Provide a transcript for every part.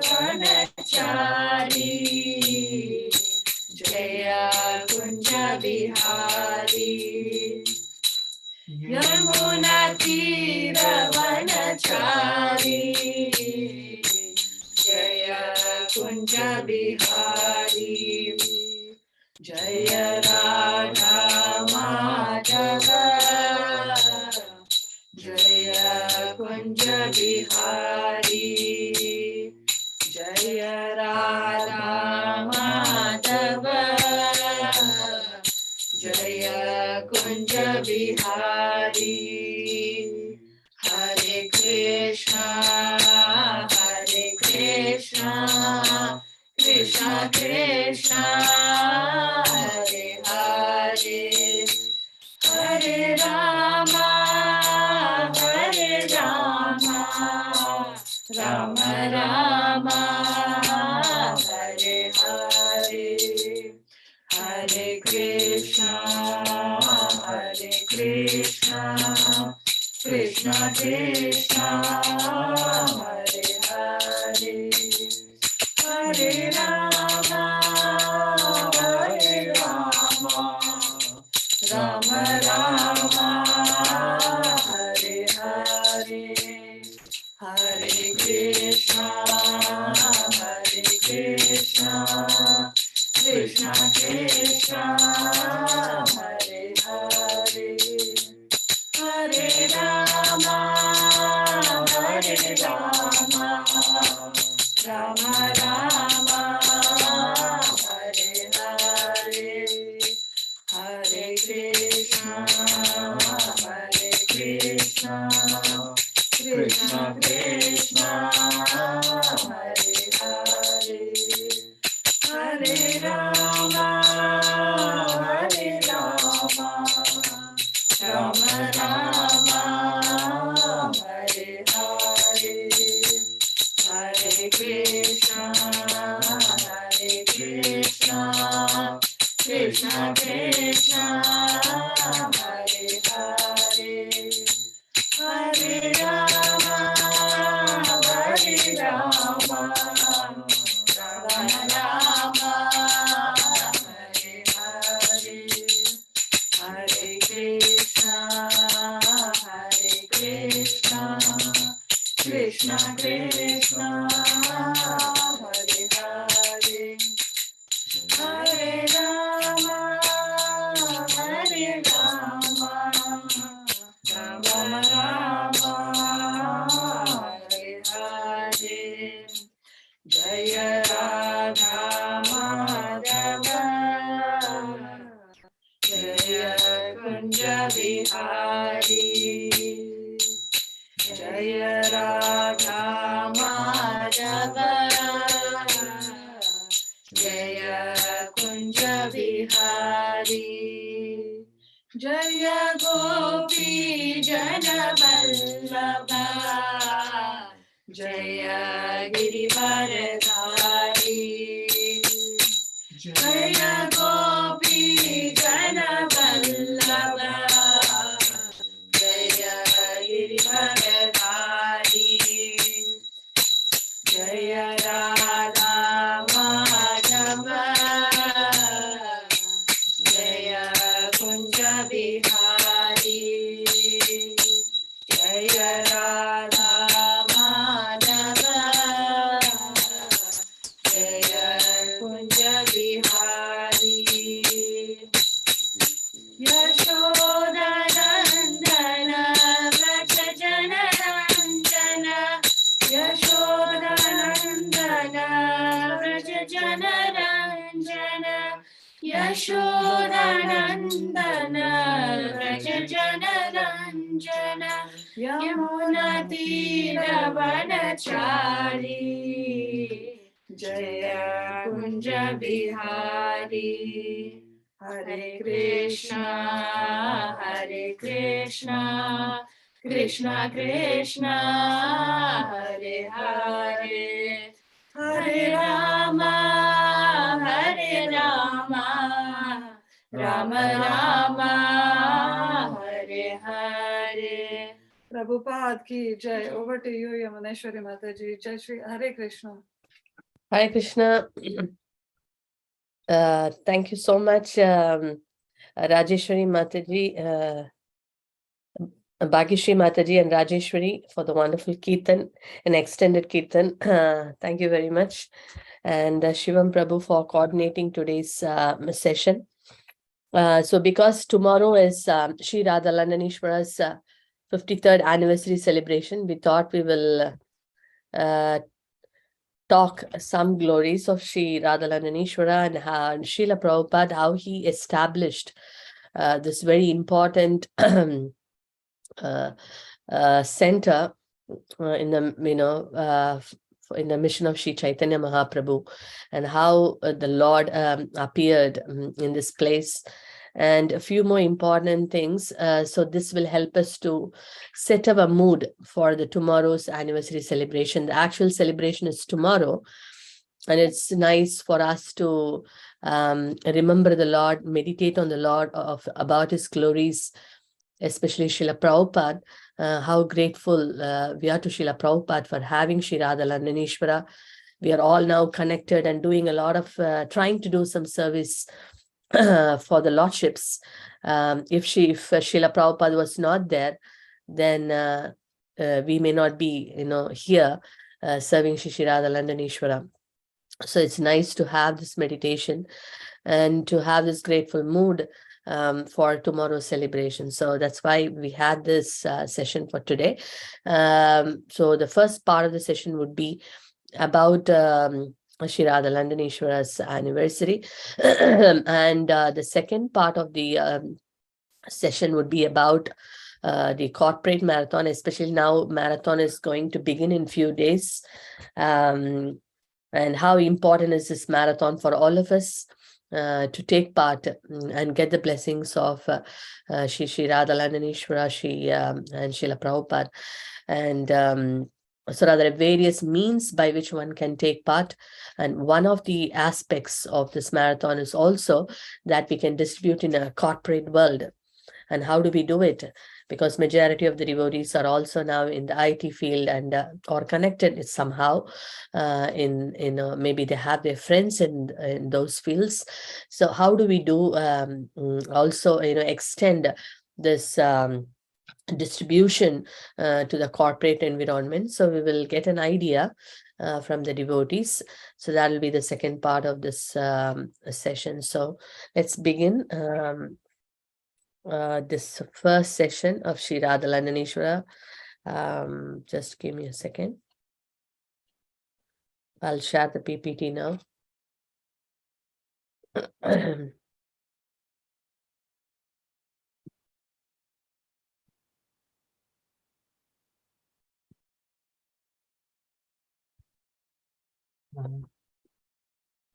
वनचारी जय कुंज बिहारी यमुना तीर वनचारी जय कुंज बिहारी जय राधा माधव जय कुंज बिहारी जय राधा माधव जय कुंज बिहारी हरे कृष्णा कृष्णा कृष्णा हरे हरे हरे रामा राम रामा हरे हरे हरे कृष्णा कृष्णा कृष्णा हरे हरे हरे रामा राम रामा हरे हरे हरे कृष्णा कृष्णा कृष्णा हरे हरे हरे रामा राम रामा हरे हरे हरे कृष्णा कृष्णा कृष्णा हरे हरे हरे रामा राम रामा हरे हरे हरे कृष्णा कृष्णा कृष्णा हरे हरे हरे रामा राम रामा हरे हरे हरे कृष्णा कृष्णा कृष्णा हरे हरे हरे रामा राम रामा हरे हरे जय राधा माधव जय कुंज बिहारी जय राधा माधव जय कुंज बिहारी जय गोपी जन वल्लभ जय गिरिवरधारी जय गोपी जन वल्लभ जय गिरिवरधारी जय राधा माधव जय कुंज बिहारी जय राधा माधव जय कुंज बिहारी यशोदनंदन व्रज जनरंजन यशोदनंदन व्रज जनरंजन यशोदनंदन व्रज जनरंजन यमुना तीर वनचारी जय कुंज बिहारी हरे कृष्णा कृष्णा कृष्णा हरे हरे हरे रामा राम रामा हरे हरे। प्रभुपाद की जय। ओवर टू यू यमुनेश्वरी माता जी। जय श्री हरे Krishna. Hare Krishna. Thank you so much, Rajeshwari Mataji, Bhagishri Mataji and Rajeshwari for the wonderful Kirtan and extended Kirtan. Thank you very much. And Shivam Prabhu for coordinating today's session. So because tomorrow is Sri Radha Landanishwara's 53rd anniversary celebration, we thought we will talk some glories of Sri Radha Landanishwara and Srila Prabhupada, how he established this very important center in the in the mission of Sri Chaitanya Mahaprabhu, and how the Lord appeared in this place, and a few more important things. So this will help us to set up a mood for the tomorrow's anniversary celebration. The actual celebration is tomorrow, and it's nice for us to remember the Lord, meditate on the Lord, about his glories, especially Srila Prabhupada. How grateful we are to Srila Prabhupada for having Sri Radha Landanishwara. We are all now connected and doing a lot of trying to do some service for the lordships. If Srila Prabhupada was not there, then we may not be here serving Sri Radha Landanishwara. So it's nice to have this meditation and to have this grateful mood for tomorrow's celebration. So that's why we had this session for today. So the first part of the session would be about Sri Radha Landanishwara's anniversary. And the second part of the session would be about the corporate marathon, especially now marathon is going to begin in few days. And how important is this marathon for all of us to take part and get the blessings of Sri Radha Landanishwara, and Srila Prabhupada. And so there are various means by which one can take part. And one of the aspects of this marathon is also that we can distribute in a corporate world. And how do we do it? Because majority of the devotees are also now in the IT field and or connected somehow maybe they have their friends in those fields. So how do we do also extend this distribution to the corporate environment? So we will get an idea from the devotees. So that will be the second part of this session. So let's begin this first session of Sri Radha Landanishwara. Just give me a second. I'll share the PPT now.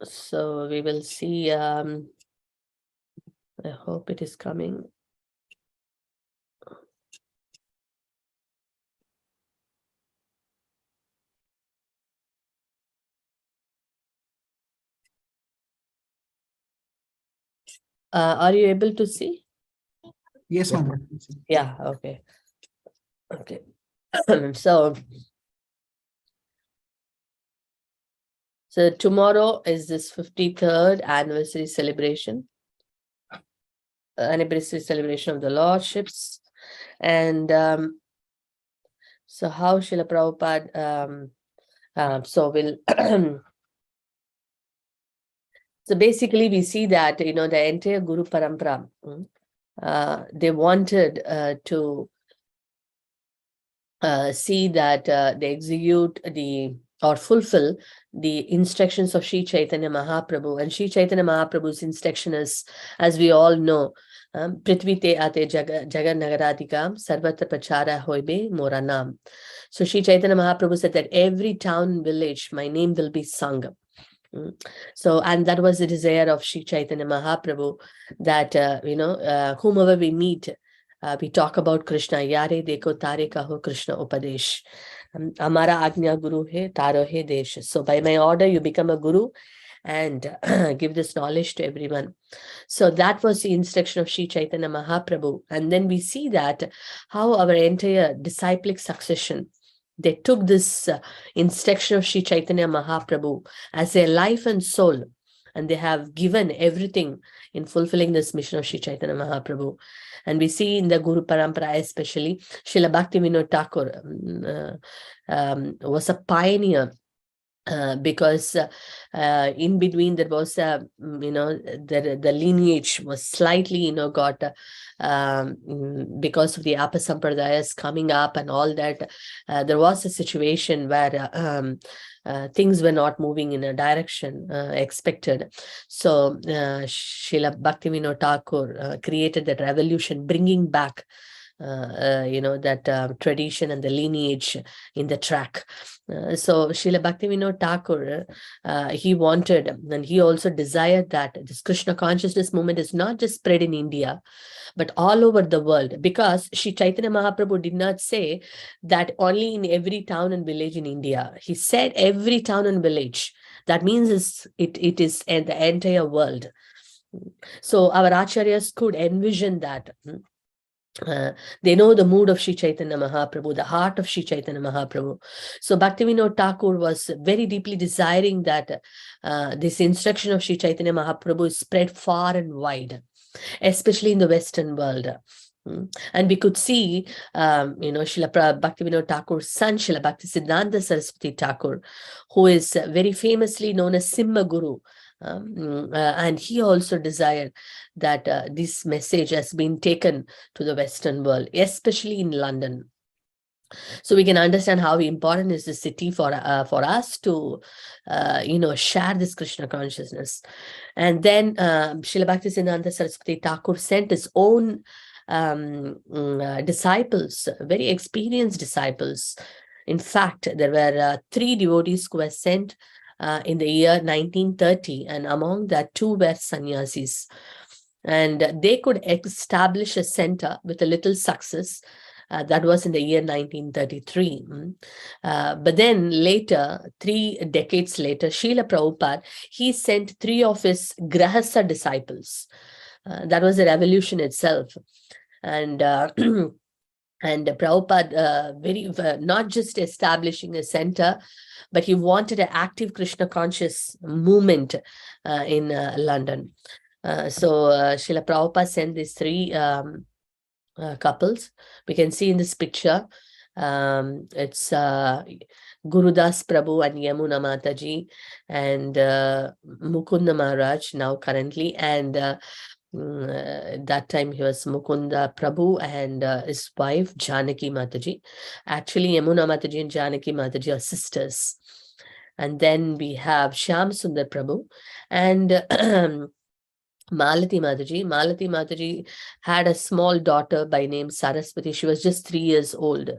So we will see. I hope it is coming. Are you able to see? Yes, ma'am. Yeah, okay. Okay. So tomorrow is this 53rd anniversary celebration. Anniversary celebration of the lordships. And so how Srila Prabhupada so will so basically we see that the entire Guru Parampara, they wanted to see that they execute or fulfill the instructions of Sri Chaitanya Mahaprabhu. And Sri Chaitanya Mahaprabhu's instruction is, as we all know, Prithvi te ate jaga nagaradikam sarvatra prachara hoibe moranam. So Sri Chaitanya Mahaprabhu said that every town, village, my name will be sung. So, and that was the desire of Sri Chaitanya Mahaprabhu, that whomever we meet, we talk about Krishna. Yare deko tare kaho Krishna upadesh. Amara agnya guru hai, taro hai desh. So by my order, you become a guru and give this knowledge to everyone. So that was the instruction of Sri Chaitanya Mahaprabhu. And then we see that how our entire disciplic succession, they took this instruction of Sri Chaitanya Mahaprabhu as their life and soul, and they have given everything in fulfilling this mission of Sri Chaitanya Mahaprabhu. And we see in the Guru Parampara, especially, Srila Bhaktivinoda Thakur was a pioneer. Because in between there was the lineage was slightly got because of the Apa Sampradayas coming up and all that, there was a situation where things were not moving in a direction expected. So Srila Bhaktivinoda Thakur created that revolution, bringing back that tradition and the lineage in the track. So Srila Bhaktivinoda Thakur, he wanted, and he also desired that this Krishna consciousness movement is not just spread in India, but all over the world, because Sri Chaitanya Mahaprabhu did not say that only in every town and village in India. He said every town and village. That means it is in the entire world. So our acharyas could envision that. They know the mood of Sri Chaitanya Mahaprabhu, the heart of Sri Chaitanya Mahaprabhu. So Bhaktivinoda Thakur was very deeply desiring that this instruction of Sri Chaitanya Mahaprabhu is spread far and wide, especially in the Western world. And we could see, Srila Bhaktivinoda Thakur's son, Srila Bhaktisiddhanta Saraswati Thakur, who is very famously known as Simha Guru. And he also desired that this message has been taken to the Western world, especially in London. So we can understand how important is the city for us to, share this Krishna consciousness. And then Srila Bhaktisiddhanta Saraswati Thakur sent his own disciples, very experienced disciples. In fact, there were 3 devotees who were sent in the year 1930, and among that 2 were sannyasis. And they could establish a center with a little success. That was in the year 1933. But then later, 3 decades later, Srila Prabhupada, he sent 3 of his Grahasa disciples. That was a revolution itself. And and Prabhupada, not just establishing a center, but he wanted an active Krishna conscious movement in London. So Srila Prabhupada sent these 3 couples. We can see in this picture, it's Gurudas Prabhu and Yamuna Mataji and Mukunda Maharaj now currently, and that time he was Mukunda Prabhu and his wife Janaki Mataji. Actually, Yamuna Mataji and Janaki Mataji are sisters. And then we have Shyam Sundar Prabhu and Malati Mataji. Malati Mataji had a small daughter by name Saraswati. She was just 3 years old.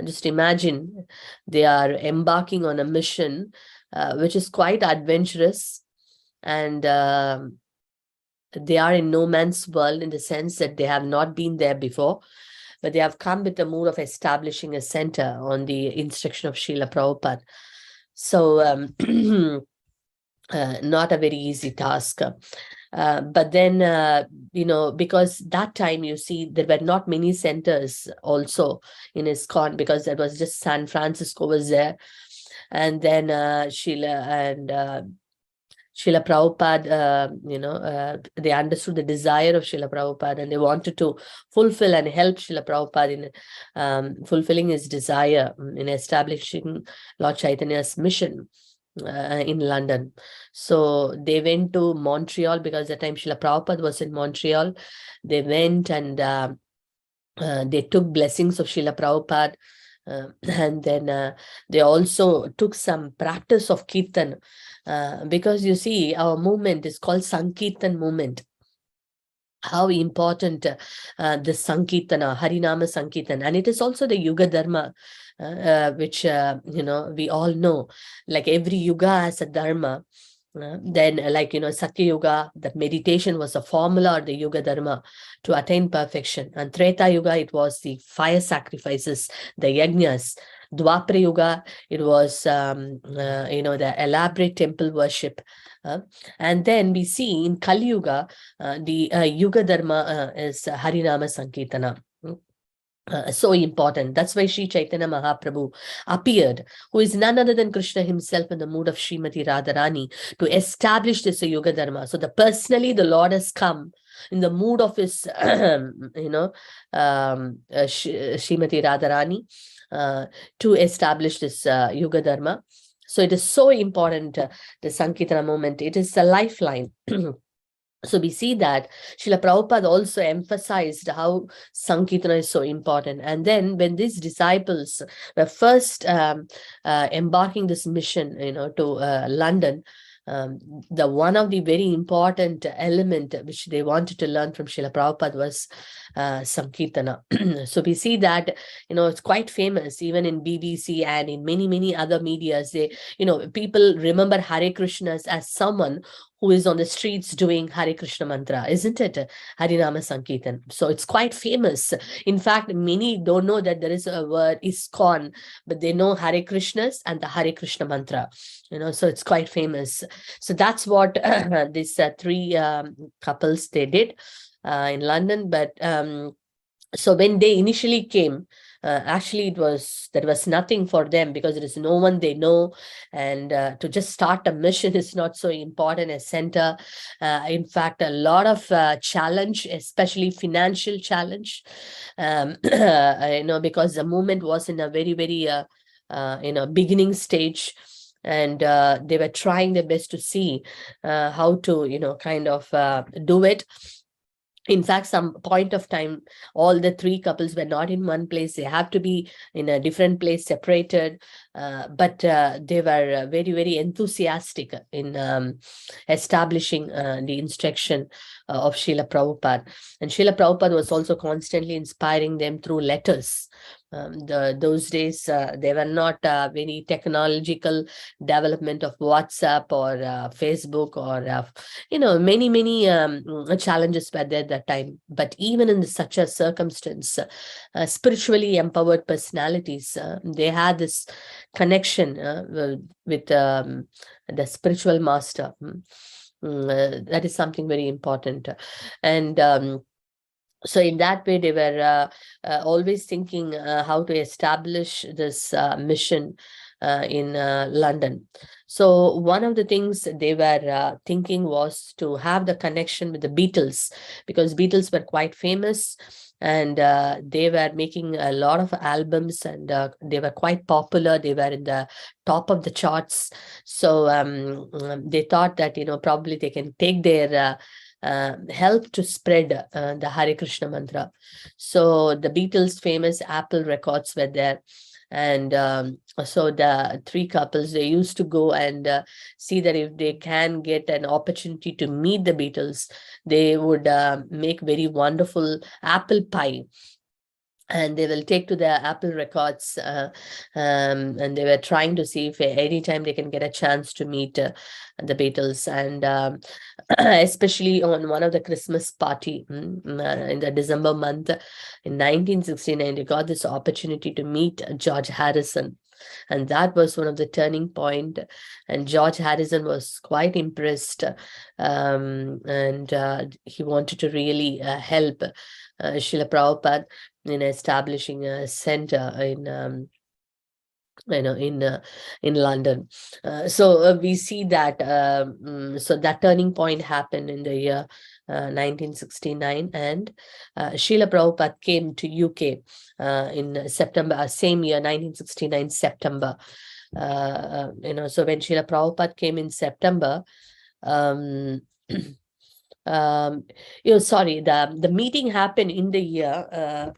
Just imagine, they are embarking on a mission which is quite adventurous, and they are in no man's world in the sense that they have not been there before, but they have come with the mood of establishing a center on the instruction of Srila Prabhupada. So not a very easy task. But then, because that time, you see, there were not many centers also in ISKCON, because that was just San Francisco was there. And then Srila Prabhupada, they understood the desire of Srila Prabhupada, and they wanted to fulfill and help Srila Prabhupada in fulfilling his desire in establishing Lord Chaitanya's mission in London. So they went to Montreal, because at the time Srila Prabhupada was in Montreal. They went and they took blessings of Srila Prabhupada. And then they also took some practice of Kirtan, because you see, our movement is called Sankirtan movement. How important the Sankirtana, Harinama Sankirtan, and it is also the Yuga Dharma, which we all know. Like every yuga has a dharma. Then, Satya Yuga, that meditation was a formula, or the Yuga Dharma, to attain perfection. And Treta Yuga, it was the fire sacrifices, the yajnas. Dwapara Yuga, it was the elaborate temple worship. And then we see in Kali Yuga, the Yuga Dharma is Harinama Sankirtana. So important. That's why Sri Chaitanya Mahaprabhu appeared, who is none other than Krishna himself in the mood of Srimati Radharani to establish this Yuga Dharma. So personally, the Lord has come in the mood of his, Srimati Radharani to establish this Yuga Dharma. So it is so important, the Sankirtana movement. It is a lifeline. So we see that Srila Prabhupada also emphasized how Sankirtana is so important. And then when these disciples were first embarking this mission, to London, the one of the very important element which they wanted to learn from Srila Prabhupada was Sankirtana. So we see that, it's quite famous even in BBC and in many, many other medias. They, people remember Hare Krishnas as someone who is on the streets doing Hare Krishna mantra, isn't it? Harinama Sankirtan. So it's quite famous. In fact, many don't know that there is a word ISKCON, but they know Hare Krishnas and the Hare Krishna mantra. So it's quite famous. So that's what these three couples they did in London. But so when they initially came, actually there was nothing for them because there is no one they know, and to just start a mission is not so important as center. In fact, a lot of challenge, especially financial challenge, because the movement was in a very, very beginning stage, and they were trying their best to see how to kind of do it. In fact, some point of time, all the three couples were not in one place. They have to be in a different place, separated. But they were very, very enthusiastic in establishing the instruction of Srila Prabhupada. And Srila Prabhupada was also constantly inspiring them through letters. Those days, there were not very technological development of WhatsApp or Facebook or, many, many challenges were there at that time. But even in such a circumstance, spiritually empowered personalities, they had this connection with the spiritual master. That is something very important. And so in that way, they were always thinking how to establish this mission in London. So one of the things they were thinking was to have the connection with the Beatles, because Beatles were quite famous, and they were making a lot of albums, and they were quite popular. They were in the top of the charts. So they thought that, probably they can take their help to spread the Hare Krishna mantra. So the Beatles' famous Apple records were there. And so the three couples, they used to go and see that if they can get an opportunity to meet the Beatles, they would make very wonderful apple pie. And they will take to the Apple records, and they were trying to see if anytime they can get a chance to meet the Beatles. And especially on one of the Christmas party in the December month in 1969, they got this opportunity to meet George Harrison. And that was one of the turning point. And George Harrison was quite impressed, and he wanted to really help Srila Prabhupada in establishing a center in in London. So we see that so that turning point happened in the year 1969, and Srila Prabhupada came to UK in September, same year, 1969 September. So when Srila Prabhupada came in September, sorry, the meeting happened in the year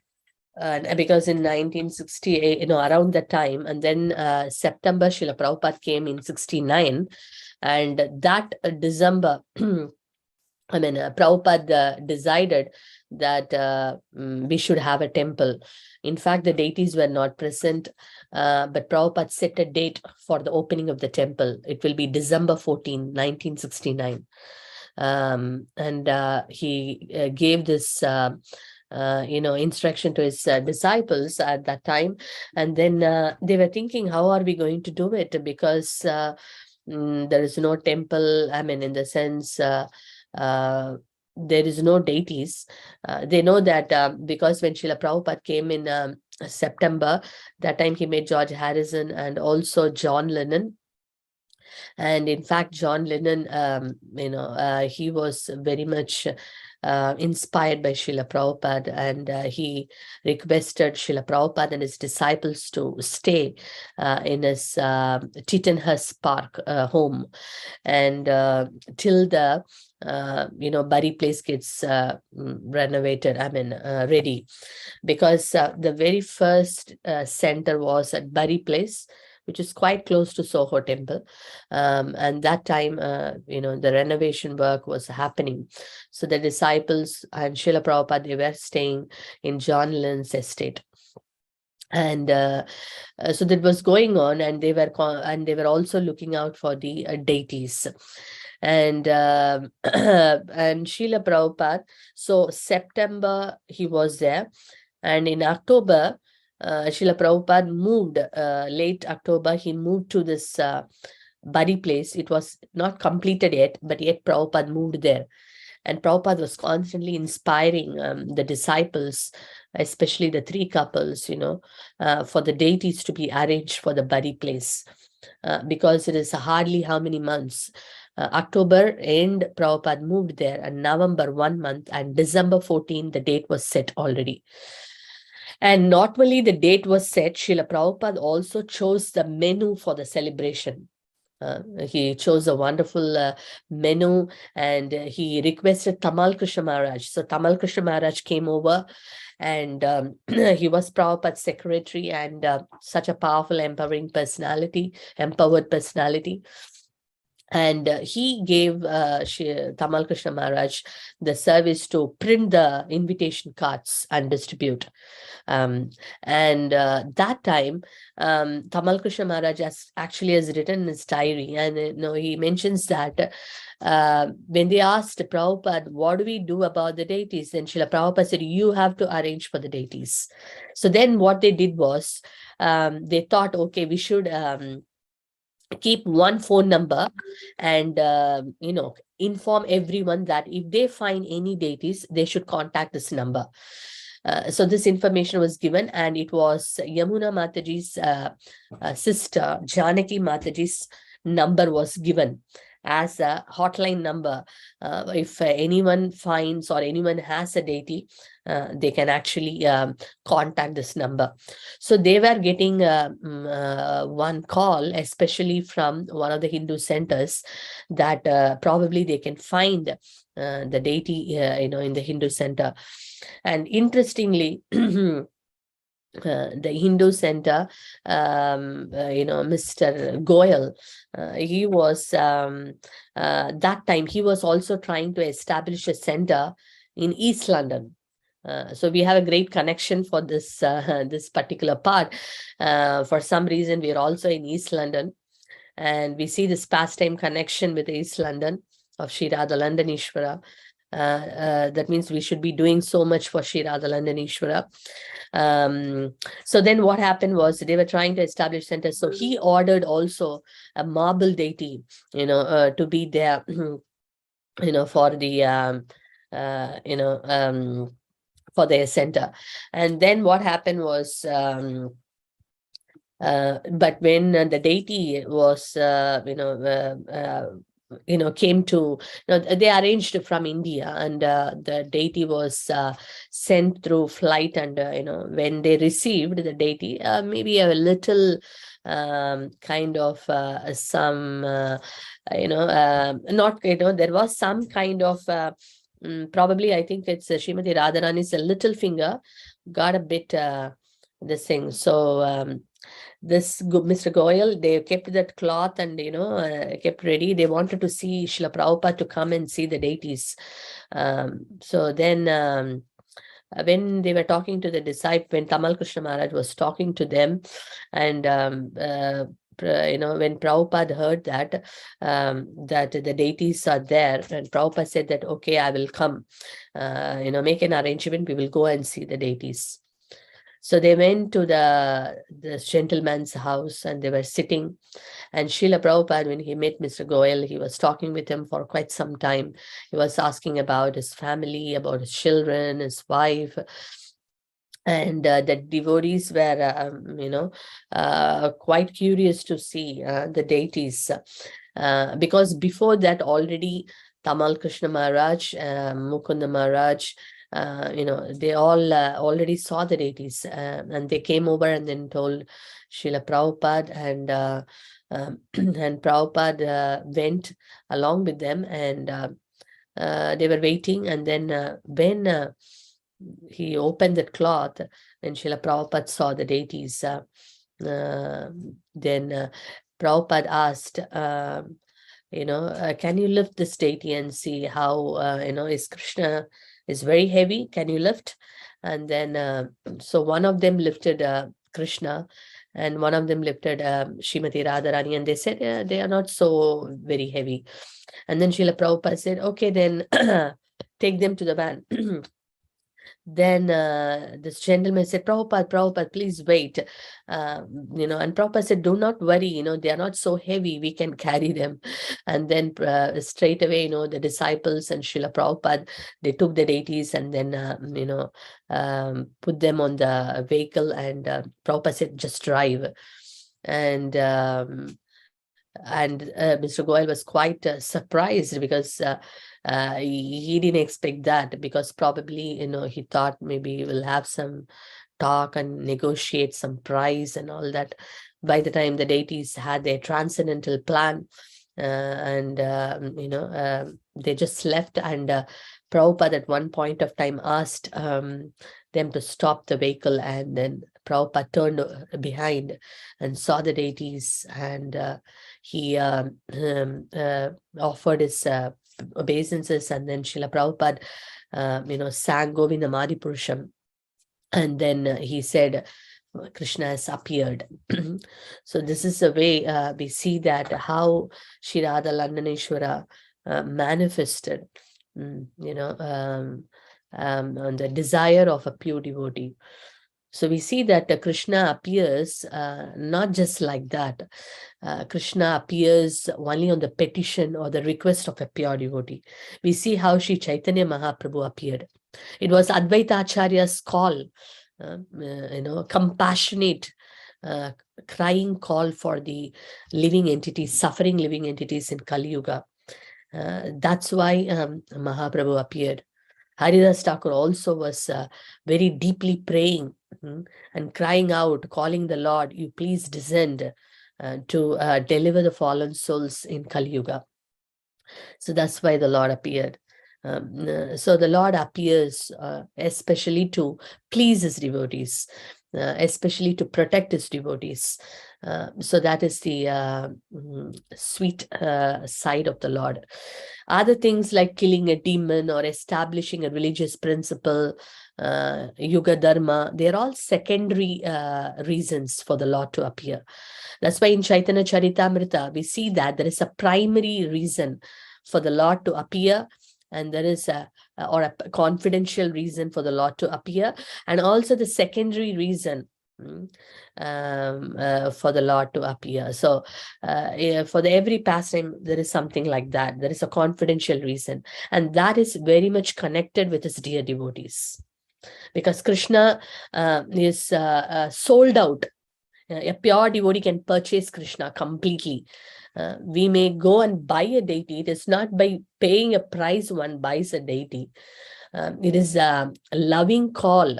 because in 1968, around that time, and then September, Srila Prabhupada came in 69, and that December, Prabhupada decided that we should have a temple. In fact, the deities were not present, but Prabhupada set a date for the opening of the temple. It will be December 14, 1969. And he gave this instruction to his disciples at that time. And then they were thinking, how are we going to do it? Because there is no temple, in the sense, there is no deities. They know that because when Srila Prabhupada came in September, that time he met George Harrison and also John Lennon. And in fact, John Lennon, he was very much inspired by Srila Prabhupada, and he requested Srila Prabhupada and his disciples to stay in his Tittenhurst Park home, and till the Bury place gets renovated, ready, because the very first center was at Bury place, which is quite close to Soho Temple. And that time, the renovation work was happening. So the disciples and Srila Prabhupada, they were staying in John Lennon's estate. And so that was going on, and they were also looking out for the deities. And and Srila Prabhupada, so September he was there, and in October, Srila Prabhupada moved, late October, he moved to this Bury place. It was not completed yet, but yet Prabhupada moved there. And Prabhupada was constantly inspiring the disciples, especially the three couples, for the deities to be arranged for the Bury place, because it is hardly how many months. October end, Prabhupada moved there, and November 1 month, and December 14, the date was set already. And not only the date was set, Srila Prabhupada also chose the menu for the celebration. He chose a wonderful menu, and he requested Tamal Krishna Maharaj. So Tamal Krishna Maharaj came over, and he was Prabhupada's secretary, and such a powerful, empowered personality. And he gave Tamal Krishna Maharaj the service to print the invitation cards and distribute. And that time, Tamal Krishna Maharaj actually has written in his diary, and he mentions that when they asked Prabhupada, what do we do about the deities? Then Srila Prabhupada said, you have to arrange for the deities. So then what they did was, they thought, okay, we should keep one phone number, and inform everyone that if they find any deities, they should contact this number. So this information was given, and it was Yamuna Mataji's sister Janaki Mataji's number was given as a hotline number. If anyone finds or anyone has a deity, they can actually contact this number. So they were getting one call, especially from one of the Hindu centers, that probably they can find the deity in the Hindu center. And interestingly, the Hindu center, Mr. Goyal, he was that time he was also trying to establish a center in East London. So we have a great connection for this this particular part. For some reason, we are also in East London, and we see this pastime connection with East London of Sri Radha Landanishwara. That means we should be doing so much for Sri Radha Landanishwara. So then what happened was they were trying to establish centers. So he ordered also a marble deity, to be there, for the, for their center. And then what happened was, but when the deity was, came to, they arranged from India, and the deity was sent through flight, and when they received the deity, maybe a little kind of some not there was some kind of probably, I think it's Srimati Radharani's little finger got a bit this thing. So this Mr. Goyal, they kept that cloth and kept ready. They wanted to see Srila Prabhupada to come and see the deities. So then when they were talking to the disciple, when Tamal Krishna Maharaj was talking to them, and when Prabhupada heard that that the deities are there, and Prabhupada said that, okay, I will come, make an arrangement, we will go and see the deities. So they went to this gentleman's house and they were sitting. And Srila Prabhupada, when he met Mr. Goyal, he was talking with him for quite some time. He was asking about his family, about his children, his wife. And the devotees were, quite curious to see the deities. Because before that, already Tamal Krishna Maharaj, Mukunda Maharaj, they all already saw the deities, and they came over and then told Srila Prabhupada, and and Prabhupada went along with them, and they were waiting. And then when he opened the cloth, and Srila Prabhupada saw the deities, then Prabhupada asked, can you lift this deity and see how, is Krishna is very heavy? Can you lift? And then, so one of them lifted Krishna, and one of them lifted Srimati Radharani, and they said, yeah, they are not so very heavy. And then Srila Prabhupada said, okay, then take them to the van. Then this gentleman said, Prabhupada, please wait. And Prabhupada said, do not worry, they are not so heavy, we can carry them. And then straight away, the disciples and Srila Prabhupada, they took the deities and then, put them on the vehicle, and Prabhupada said, just drive. And Mr. Goyal was quite surprised, because he didn't expect that, because probably, he thought maybe he will have some talk and negotiate some price and all that. By the time the deities had their transcendental plan, they just left, and Prabhupada at one point of time asked them to stop the vehicle, and then Prabhupada turned behind and saw the deities, and he offered his obeisances, and then Srila Prabhupada, sang Govinda Madipurusham, and then he said, Krishna has appeared. So this is the way we see that how Shri Radha Landaneshwara manifested, on the desire of a pure devotee. So we see that Krishna appears not just like that. Krishna appears only on the petition or the request of a pure devotee. We see how Sri Chaitanya Mahaprabhu appeared. It was Advaita Acharya's call, compassionate, crying call for the living entities, suffering living entities in Kali Yuga. That's why Mahaprabhu appeared. Haridas Thakur also was very deeply praying and crying out, calling the Lord, you please descend to deliver the fallen souls in Kali Yuga. So that's why the Lord appeared. So the Lord appears especially to please his devotees, especially to protect his devotees. So that is the sweet side of the Lord. Other things like killing a demon or establishing a religious principle, Yuga Dharma, they're all secondary reasons for the Lord to appear. That's why in Chaitanya Charitamrita, we see that there is a primary reason for the Lord to appear, and there is a confidential reason for the Lord to appear, and also the secondary reason for the Lord to appear. So for every pastime, there is something like that. There is a confidential reason, and that is very much connected with his dear devotees, because Krishna is sold out. A pure devotee can purchase Krishna completely. We may go and buy a deity. It is not by paying a price one buys a deity. It is a loving call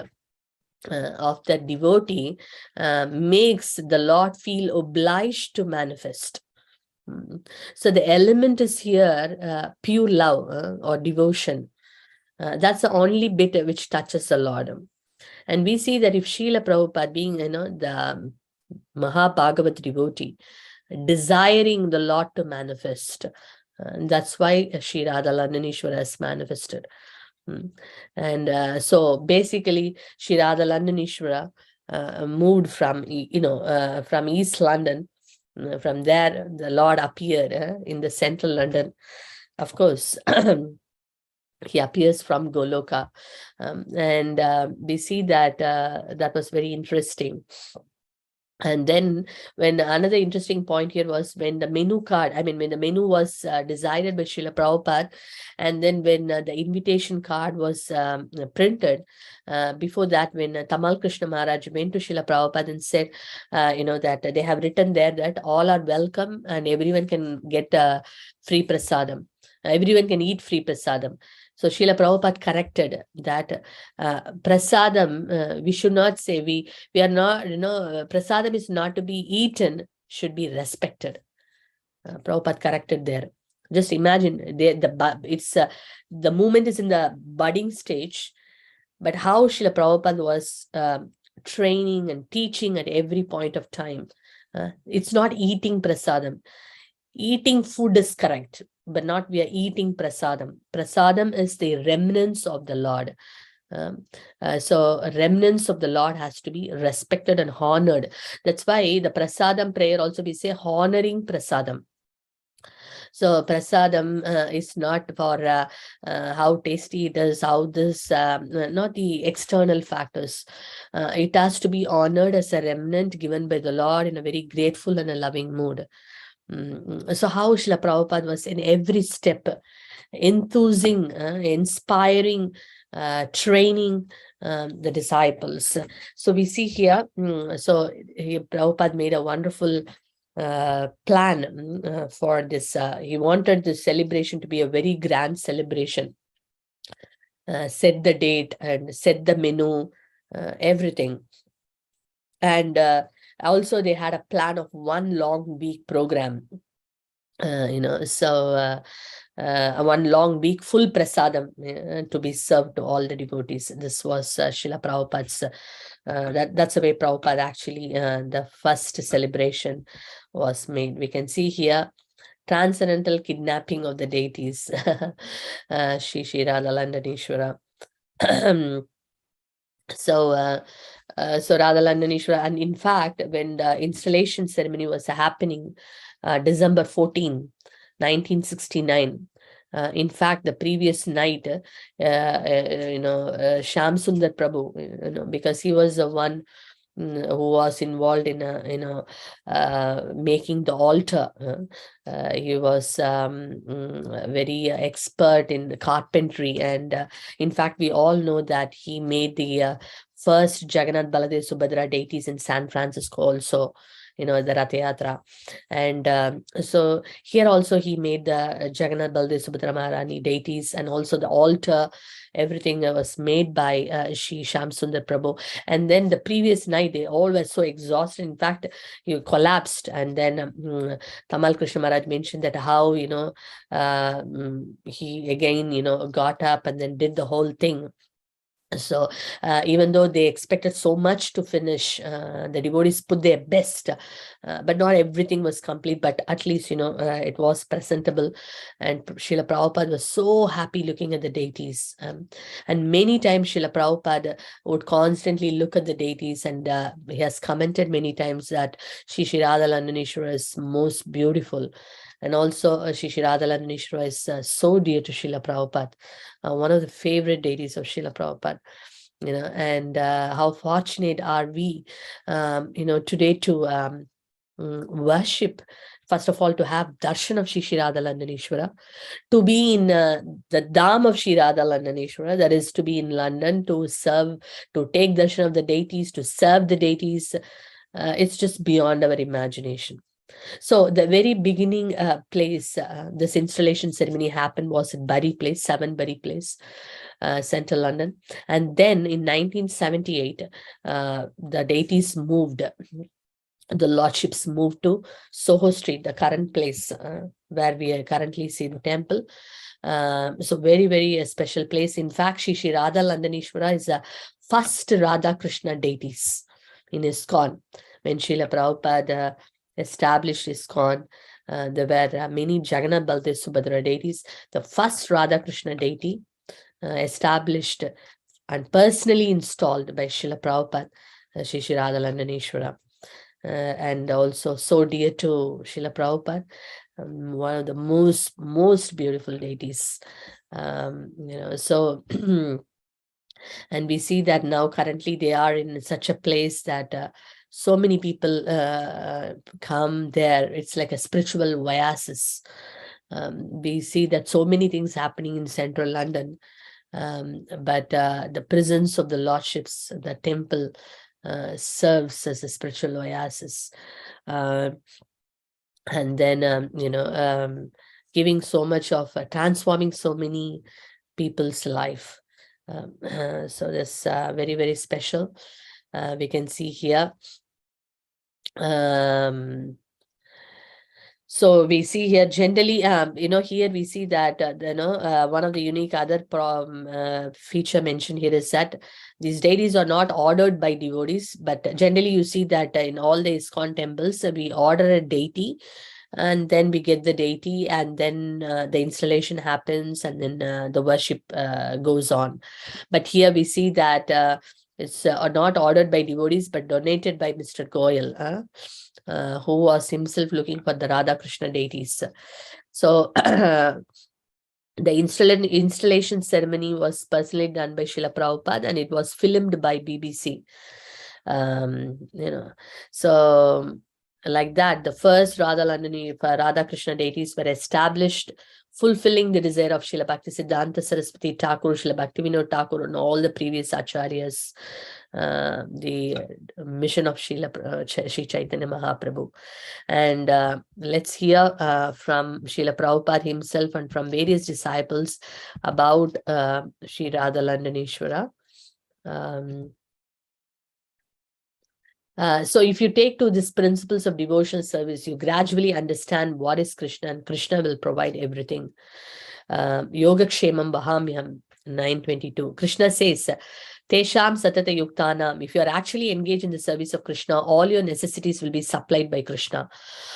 of the devotee makes the Lord feel obliged to manifest. So the element is here pure love or devotion. That's the only bit which touches the Lord. And we see that if Srila Prabhupada, being the Mahabhagavat devotee, desiring the Lord to manifest, that's why Sri Radha Landaneshwara has manifested. And so basically Sri Radha Landaneshwara moved from from East London. From there the Lord appeared in the central London. Of course he appears from Goloka. And we see that that was very interesting. And then when another interesting point here was when the menu card, when the menu was decided by Srila Prabhupada, and then when the invitation card was printed, before that, when Tamal Krishna Maharaj went to Srila Prabhupada and said, that they have written there that all are welcome and everyone can get free prasadam. Everyone can eat free prasadam. So Srila Prabhupada corrected that prasadam, we should not say, we are not, prasadam is not to be eaten, should be respected. Prabhupada corrected there. Just imagine, the movement is in the budding stage, but how Srila Prabhupada was training and teaching at every point of time. It's not eating prasadam. Eating food is correct, but not we are eating prasadam. Prasadam is the remnants of the Lord. So remnants of the Lord has to be respected and honored. That's why the prasadam prayer also we say honoring prasadam. So prasadam is not for how tasty it is, how this, not the external factors. It has to be honored as a remnant given by the Lord in a very grateful and a loving mood. So how Srila Prabhupada was in every step, enthusing, inspiring, training the disciples. So we see here, so here Prabhupada made a wonderful plan for this. He wanted the celebration to be a very grand celebration. Set the date and set the menu, everything. And also they had a plan of 1 long week program. So one long week full prasadam to be served to all the devotees. This was Srila Prabhupada's, that's the way Prabhupada actually, the first celebration was made. We can see here transcendental kidnapping of the deities, Shri Radha Landaneshwara. So Radha Landaneshwara, and in fact, when the installation ceremony was happening, December 14, 1969, in fact, the previous night, Shyam Sundar Prabhu, because he was the one who was involved in making the altar. He was very expert in the carpentry, and in fact, we all know that he made the first Jagannath Baladev Subhadra deities in San Francisco also, the Rath Yatra. And so here also he made the Jagannath Baladev Subhadra Maharani deities, and also the altar. Everything was made by Shri Shyam Sundar Prabhu. And then the previous night, they all were so exhausted. In fact, he collapsed. And then Tamal Krishna Maharaj mentioned that how, he again, got up and then did the whole thing. So even though they expected so much to finish, the devotees put their best, but not everything was complete, but at least, it was presentable. And Srila Prabhupada was so happy looking at the deities. And many times Srila Prabhupada would constantly look at the deities, and he has commented many times that Shri Radha Landaneshwara is most beautiful. And also Shri Radha Landaneshwara is so dear to Srila Prabhupada, one of the favorite deities of Srila Prabhupada. And how fortunate are we, today to worship, first of all, to have darshan of Shri Radha Landaneshwara, to be in the dham of Shri Radha Landaneshwara, that is to be in London, to serve, to take darshan of the deities, to serve the deities. It's just beyond our imagination. So the very beginning place this installation ceremony happened was at Bury Place, 7 Bury Place, Central London. And then in 1978, the deities moved. The lordships moved to Soho Street, the current place where we currently see the temple. So very, very special place. In fact, Shri Radha Landaneshwara is the first Radha Krishna deities in ISKCON. When Srila Prabhupada established ISKCON, there were many Jagannath Baladev Subhadra deities. The first Radha Krishna deity established and personally installed by Srila Prabhupada, Shri Radha Landaneshwara. And also so dear to Srila Prabhupada. one of the most beautiful deities. So and we see that now currently they are in such a place that so many people come there. It's like a spiritual oasis. We see that so many things happening in central London, but the presence of the lordships, the temple, serves as a spiritual oasis. And then giving so much of transforming so many people's life. So that's very, very special. We can see here. So we see here generally, here we see that, one of the unique other feature mentioned here is that these deities are not ordered by devotees, but generally you see that in all the ISKCON temples, we order a deity, and then we get the deity, and then the installation happens, and then the worship goes on. But here we see that it's not ordered by devotees, but donated by Mr. Goyal, who was himself looking for the Radha Krishna deities. So the installation ceremony was personally done by Srila Prabhupada, and it was filmed by BBC. So like that, the first Radha Krishna deities were established, fulfilling the desire of Srila Bhaktisiddhanta Saraswati Thakur, Srila Bhaktivinoda Thakur, and all the previous acharyas, the mission of Sri Chaitanya Mahaprabhu. And let's hear from Srila Prabhupada himself and from various disciples about Sri Radha Landaneshwara. So if you take to these principles of devotional service, you gradually understand what is Krishna, and Krishna will provide everything. Yogakshemam Bahamyam 9:22. Krishna says, Tesham Satata Yuktanam. If you are actually engaged in the service of Krishna, all your necessities will be supplied by Krishna.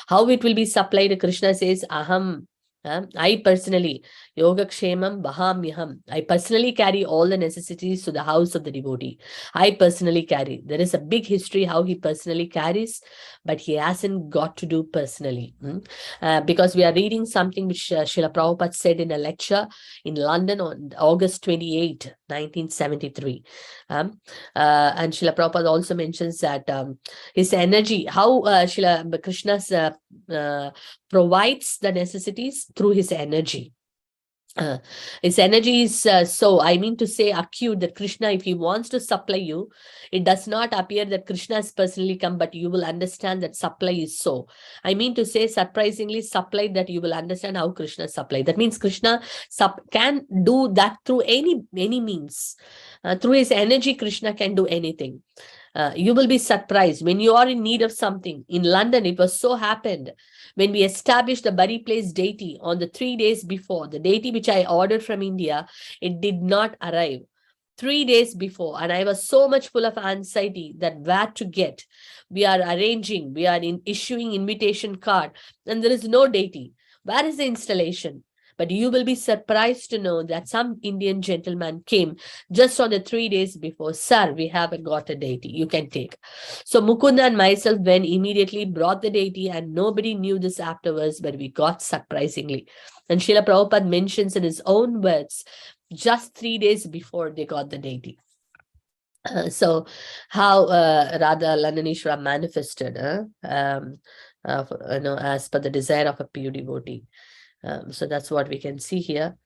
How it will be supplied? Krishna says, Aham. I personally, Yogakshemam Bahamyaham. I personally carry all the necessities to the house of the devotee. I personally carry. There is a big history how he personally carries, but he hasn't got to do personally. Because we are reading something which Srila Prabhupada said in a lecture in London on August 28, 1973. And Srila Prabhupada also mentions that his energy, how Srila Krishna's provides the necessities through his energy. His energy is so, I mean to say, acute, that Krishna, if he wants to supply you, it does not appear that Krishna has personally come, but you will understand that supply is so. I mean to say, surprisingly supplied, that you will understand how Krishna supplied. That means Krishna can do that through any means. Through his energy, Krishna can do anything. You will be surprised when you are in need of something. In London, it was so happened when we established the Bari Place deity on the 3 days before, the deity which I ordered from India, it did not arrive 3 days before. And I was so much full of anxiety that where to get. We are arranging, we are issuing invitation card, and there is no deity. Where is the installation? But you will be surprised to know that some Indian gentleman came just on the 3 days before. Sir, we haven't got a deity. You can take. So Mukunda and myself then immediately brought the deity, and nobody knew this afterwards, but we got surprisingly. And Srila Prabhupada mentions in his own words, just 3 days before they got the deity. So how Radha Landaneshwara manifested, as per the desire of a pure devotee. So that's what we can see here.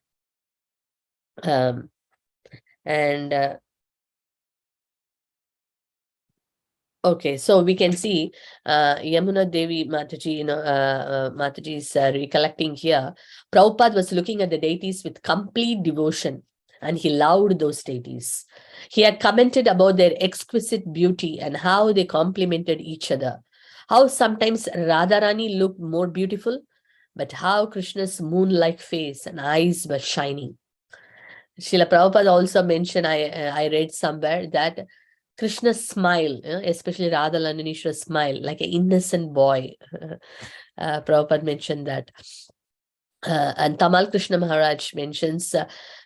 Okay, so we can see Yamuna Devi Mataji, Mataji is recollecting here. Prabhupada was looking at the deities with complete devotion, and he loved those deities. He had commented about their exquisite beauty and how they complemented each other. How sometimes Radharani looked more beautiful, but how Krishna's moon-like face and eyes were shining. Srila Prabhupada also mentioned, I read somewhere, that Krishna's smile, especially Radha Landaneshwara's smile, like an innocent boy. Prabhupada mentioned that. And Tamal Krishna Maharaj mentions,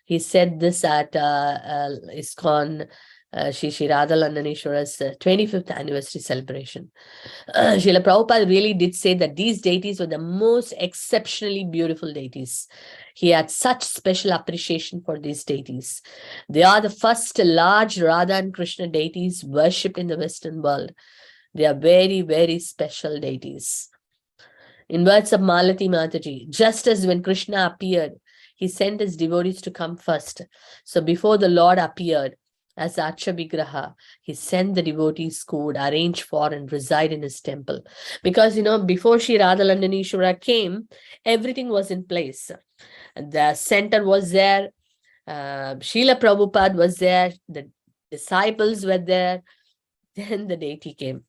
he said this at ISKCON Shri Radha Landaneshwara's 25th anniversary celebration. Srila Prabhupada really did say that these deities were the most exceptionally beautiful deities. He had such special appreciation for these deities. They are the first large Radha and Krishna deities worshipped in the Western world. They are very, very special deities. In words of Malati Mataji, just as when Krishna appeared, he sent his devotees to come first. So before the Lord appeared as Acha Vigraha, he sent the devotees who would arrange for and reside in his temple. Because, before Sri Radha Landaneshwara came, everything was in place. The center was there. Srila Prabhupada was there. The disciples were there. Then the deity came.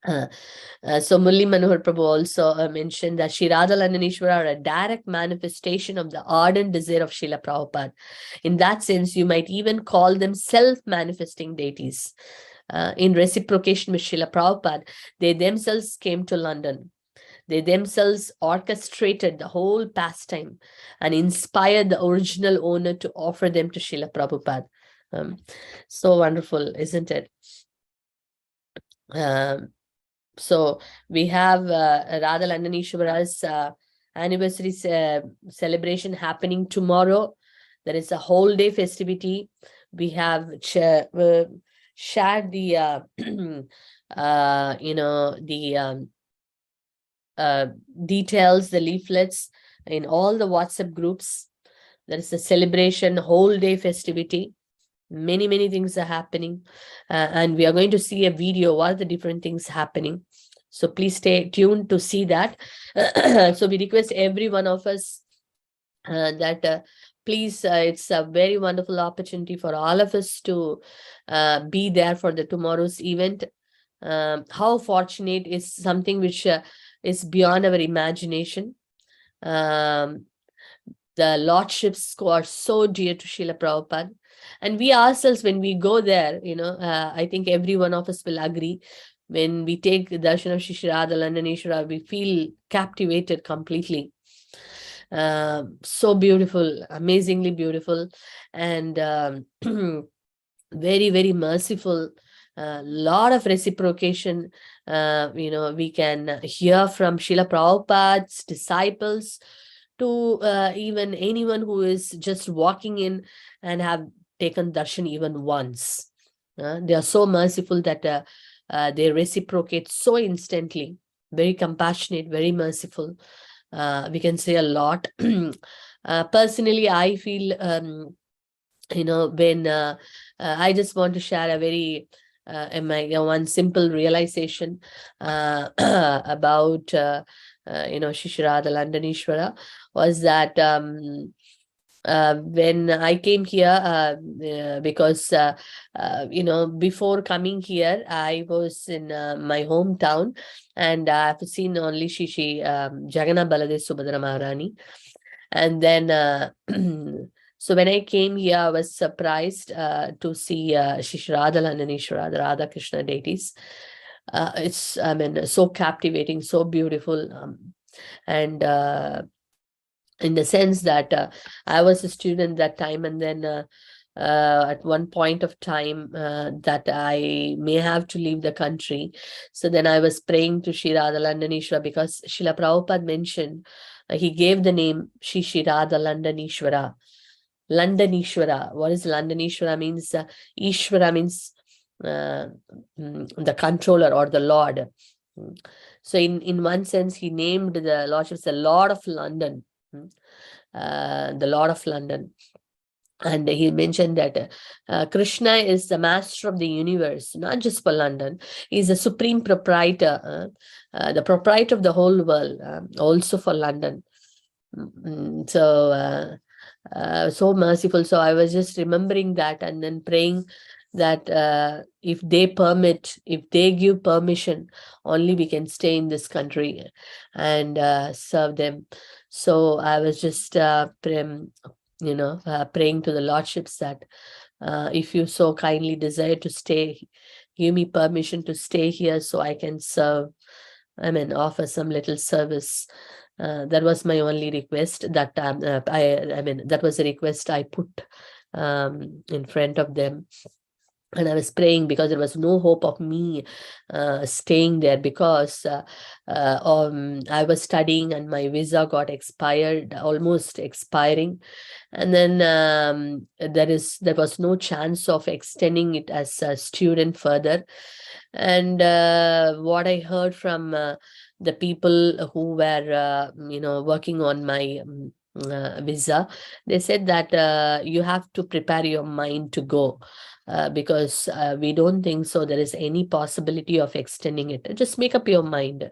So Murli Manohar Prabhu also mentioned that Sri Radha Landaneshwara are a direct manifestation of the ardent desire of Srila Prabhupada. In that sense, you might even call them self-manifesting deities. In reciprocation with Srila Prabhupada, they themselves came to London. They themselves orchestrated the whole pastime and inspired the original owner to offer them to Srila Prabhupada. So wonderful, isn't it? So we have Radha Landaneshwara's anniversary celebration happening tomorrow. There is a whole day festivity. We have shared the details, the leaflets in all the WhatsApp groups. There is a celebration, whole day festivity. Many things are happening, and we are going to see a video what are the different things happening. So please stay tuned to see that. So we request every one of us that please, it's a very wonderful opportunity for all of us to be there for the tomorrow's event. How fortunate is something which is beyond our imagination. The lordships are so dear to Srila Prabhupada. And we ourselves, when we go there, I think every one of us will agree, when we take the darshan of Shri Radha Landaneshwara, we feel captivated completely. So beautiful, amazingly beautiful, and very, very merciful. Lot of reciprocation. We can hear from Srila Prabhupada's disciples to even anyone who is just walking in and have taken darshan even once. They are so merciful that they reciprocate so instantly. Very compassionate, very merciful. We can say a lot. Personally, I feel, when I just want to share a very one simple realization about Shri Radha Landaneshwara was that when I came here, because before coming here, I was in my hometown, and I've seen only Shri Jagannath Baladev Subhadra Maharani, and then so when I came here, I was surprised to see Shri Radha Landaneshwara, the Radha Krishna deities. It's, so captivating, so beautiful, and in the sense that I was a student that time, and then at one point of time that I may have to leave the country. So then I was praying to Shri Radha Landaneshwara, because Srila Prabhupada mentioned, he gave the name Shri Radha Landaneshwara. Landaneshwara. What is Landaneshwara means? Ishvara means the controller or the Lord. So in one sense, he named the Lordship the Lord of London. The Lord of London. And he mentioned that Krishna is the master of the universe, not just for London. He's the supreme proprietor, the proprietor of the whole world, also for London. So merciful. So I was just remembering that, and then praying that if they permit, if they give permission, only we can stay in this country and serve them. So I was just praying to the Lordships that if you so kindly desire to stay, give me permission to stay here so I can serve, offer some little service. That was my only request. That that was a request I put in front of them. And I was praying because there was no hope of me staying there, because I was studying and my visa got expired, almost expiring. And then there was no chance of extending it as a student further. And what I heard from the people who were working on my visa, they said that you have to prepare your mind to go, because we don't think so there is any possibility of extending it. Just make up your mind.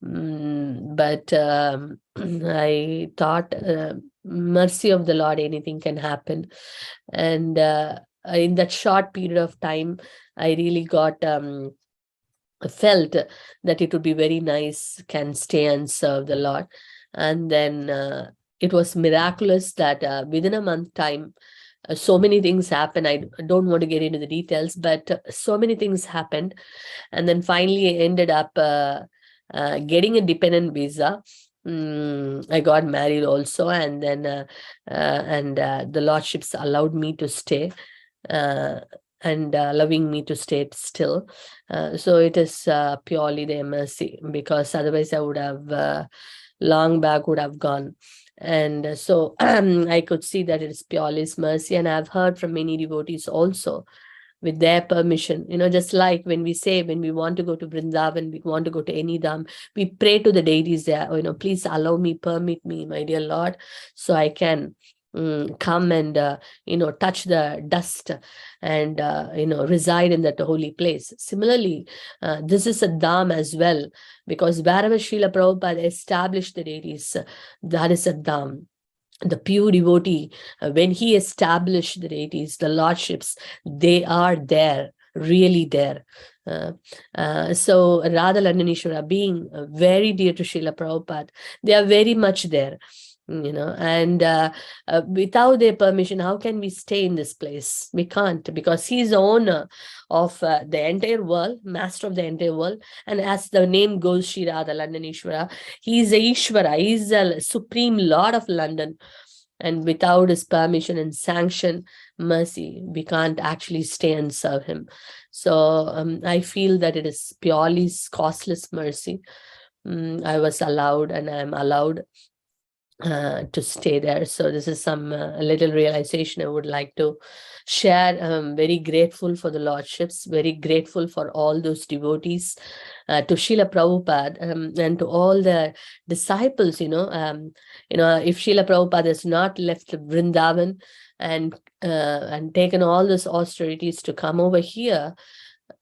But I thought, mercy of the Lord, anything can happen. And in that short period of time, I really got felt that it would be very nice, can stay and serve the Lord. And then it was miraculous that within a month time, so many things happened. I don't want to get into the details, but so many things happened. And then finally I ended up getting a dependent visa. I got married also, and then the lordships allowed me to stay, and allowing me to stay still. So it is purely their mercy, because otherwise I would have long back would have gone. And so I could see that it is purely His mercy. And I've heard from many devotees also, with their permission, just like when we say, when we want to go to Vrindavan, we want to go to any dham, we pray to the deities there, please allow me, permit me, my dear Lord, so I can come and touch the dust and reside in that holy place. Similarly, this is a dham as well, because wherever Srila Prabhupada established the deities, that is a dham. The pure devotee, when he established the deities, the lordships, they are there, really there. So Radha Landanishwara, being very dear to Srila Prabhupada, they are very much there. And without their permission, how can we stay in this place? We can't, because he's the owner of the entire world, master of the entire world. And as the name goes, Sri Radha Landanishwara, he is a Ishvara, he is the supreme Lord of London. And without his permission and sanction, mercy, we can't actually stay and serve him. So I feel that it is purely costless mercy. I was allowed, and I'm allowed to stay there. So this is some little realization I would like to share. I'm very grateful for the lordships, very grateful for all those devotees, to Srila Prabhupada, and to all the disciples. If Srila Prabhupada has not left Vrindavan and taken all those austerities to come over here,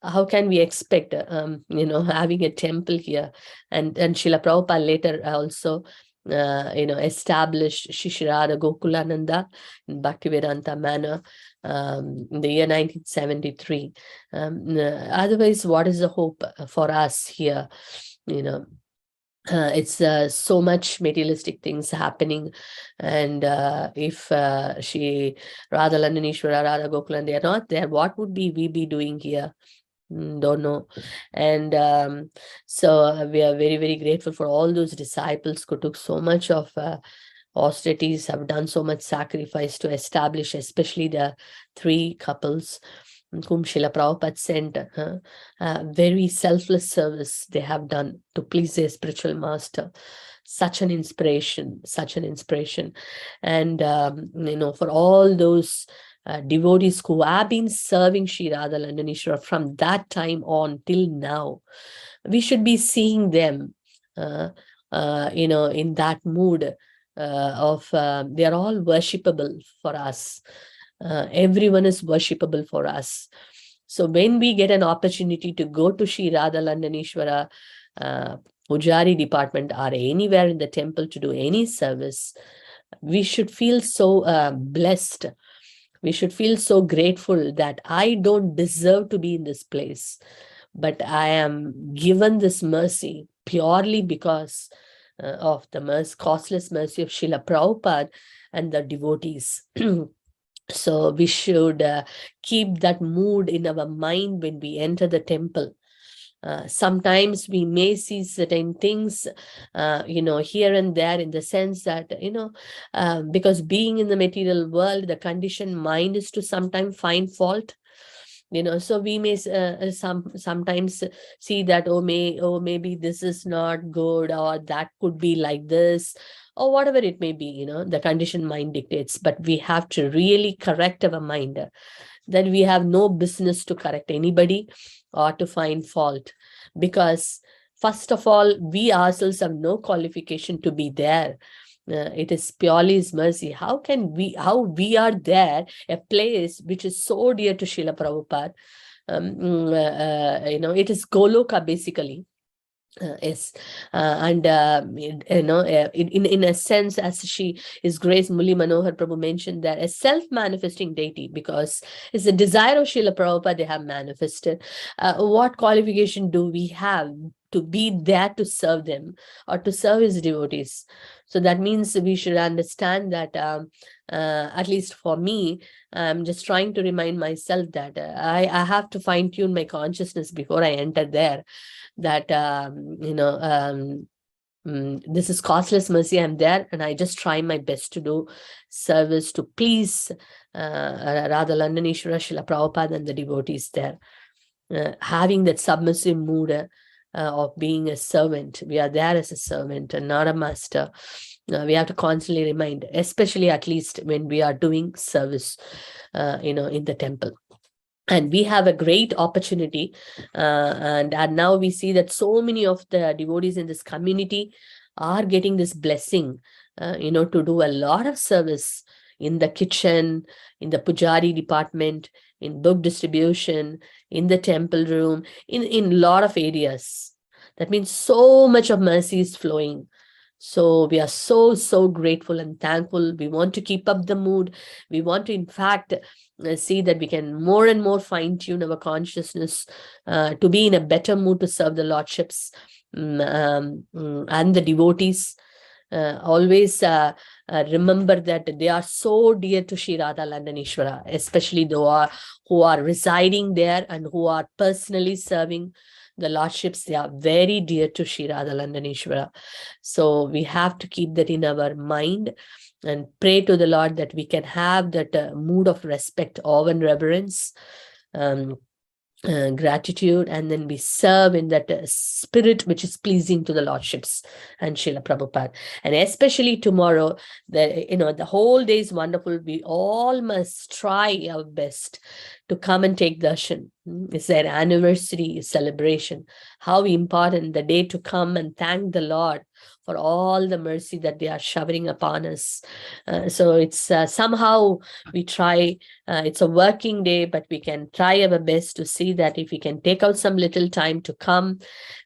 how can we expect having a temple here? And Srila Prabhupada later also established Shishirada Gokulananda in Bhaktivedanta manner in the year 1973. Otherwise, what is the hope for us here? It's so much materialistic things happening. And if Radha Landanishwara, Radha Gokulan, they are not there, what would we be doing here? Don't know. And so we are very, very grateful for all those disciples who took so much of austerities, have done so much sacrifice to establish, especially the three couples whom Srila Prabhupada sent. Very selfless service they have done to please their spiritual master. Such an inspiration, such an inspiration. And for all those devotees who have been serving Sri Radha Landanishwara from that time on till now, we should be seeing them in that mood of they are all worshipable for us. Everyone is worshipable for us. So when we get an opportunity to go to Sri Radha Landanishwara Pujari department or anywhere in the temple to do any service, we should feel so blessed. We should feel so grateful that I don't deserve to be in this place, but I am given this mercy purely because of the costless mercy of Srila Prabhupada and the devotees. So we should keep that mood in our mind when we enter the temple. Sometimes we may see certain things, here and there, in the sense that, because being in the material world, the conditioned mind is to sometimes find fault. So we may sometimes see that, maybe this is not good, or that could be like this, or whatever it may be. The conditioned mind dictates, but we have to really correct our mind, that we have no business to correct anybody or to find fault, because first of all, we ourselves have no qualification to be there. It is purely His mercy. How we are there, a place which is so dear to Srila Prabhupada. It is Goloka basically. Yes, and in a sense, as His Grace Muli Manohar Prabhu mentioned, that a self-manifesting deity, because it's the desire of Srila Prabhupada they have manifested. What qualification do we have to be there to serve them or to serve His devotees? So that means we should understand that, at least for me, I'm just trying to remind myself that I have to fine-tune my consciousness before I enter there, that this is costless mercy. I'm there, and I just try my best to do service to please Radha Landaneshwara, Srila Prabhupada, and the devotees there. Having that submissive mood of being a servant. We are there as a servant and not a master. We have to constantly remind, especially at least when we are doing service, in the temple. And we have a great opportunity, and now we see that so many of the devotees in this community are getting this blessing, to do a lot of service in the kitchen, in the pujari department, in book distribution, in the temple room, in a lot of areas. That means so much of mercy is flowing. So we are so grateful and thankful. We want to keep up the mood. We want to, in fact, see that we can more and more fine-tune our consciousness to be in a better mood to serve the lordships and the devotees. Always remember that they are so dear to Sri Radha Landaneshwara, especially those who are residing there and who are personally serving the lordships. They are very dear to Sri Radha Landaneshwara. So we have to keep that in our mind and pray to the Lord that we can have that mood of respect, awe and reverence, gratitude, and then we serve in that spirit which is pleasing to the lordships and Srila Prabhupada. And especially tomorrow, the whole day is wonderful. We all must try our best to come and take darshan. It's their anniversary celebration. How important the day to come and thank the Lord for all the mercy that they are showering upon us. So it's somehow we try, it's a working day, but we can try our best to see that if we can take out some little time to come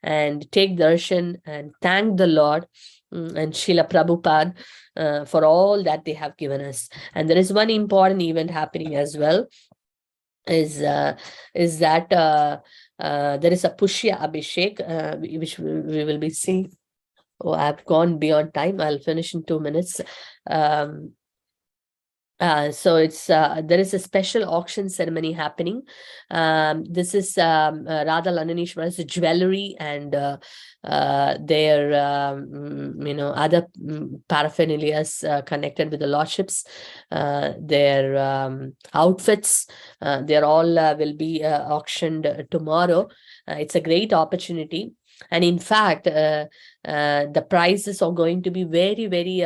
and take darshan and thank the Lord and Srila Prabhupada for all that they have given us. And there is one important event happening as well, is that there is a Pushya Abhishek, which we will be seeing. Oh, I've gone beyond time. I'll finish in 2 minutes. So it's there is a special auction ceremony happening. This is Radha Landaneshwara's jewelry and their other paraphernalias connected with the lordships, their outfits. They're all will be auctioned tomorrow. It's a great opportunity, and in fact, the prices are going to be very, very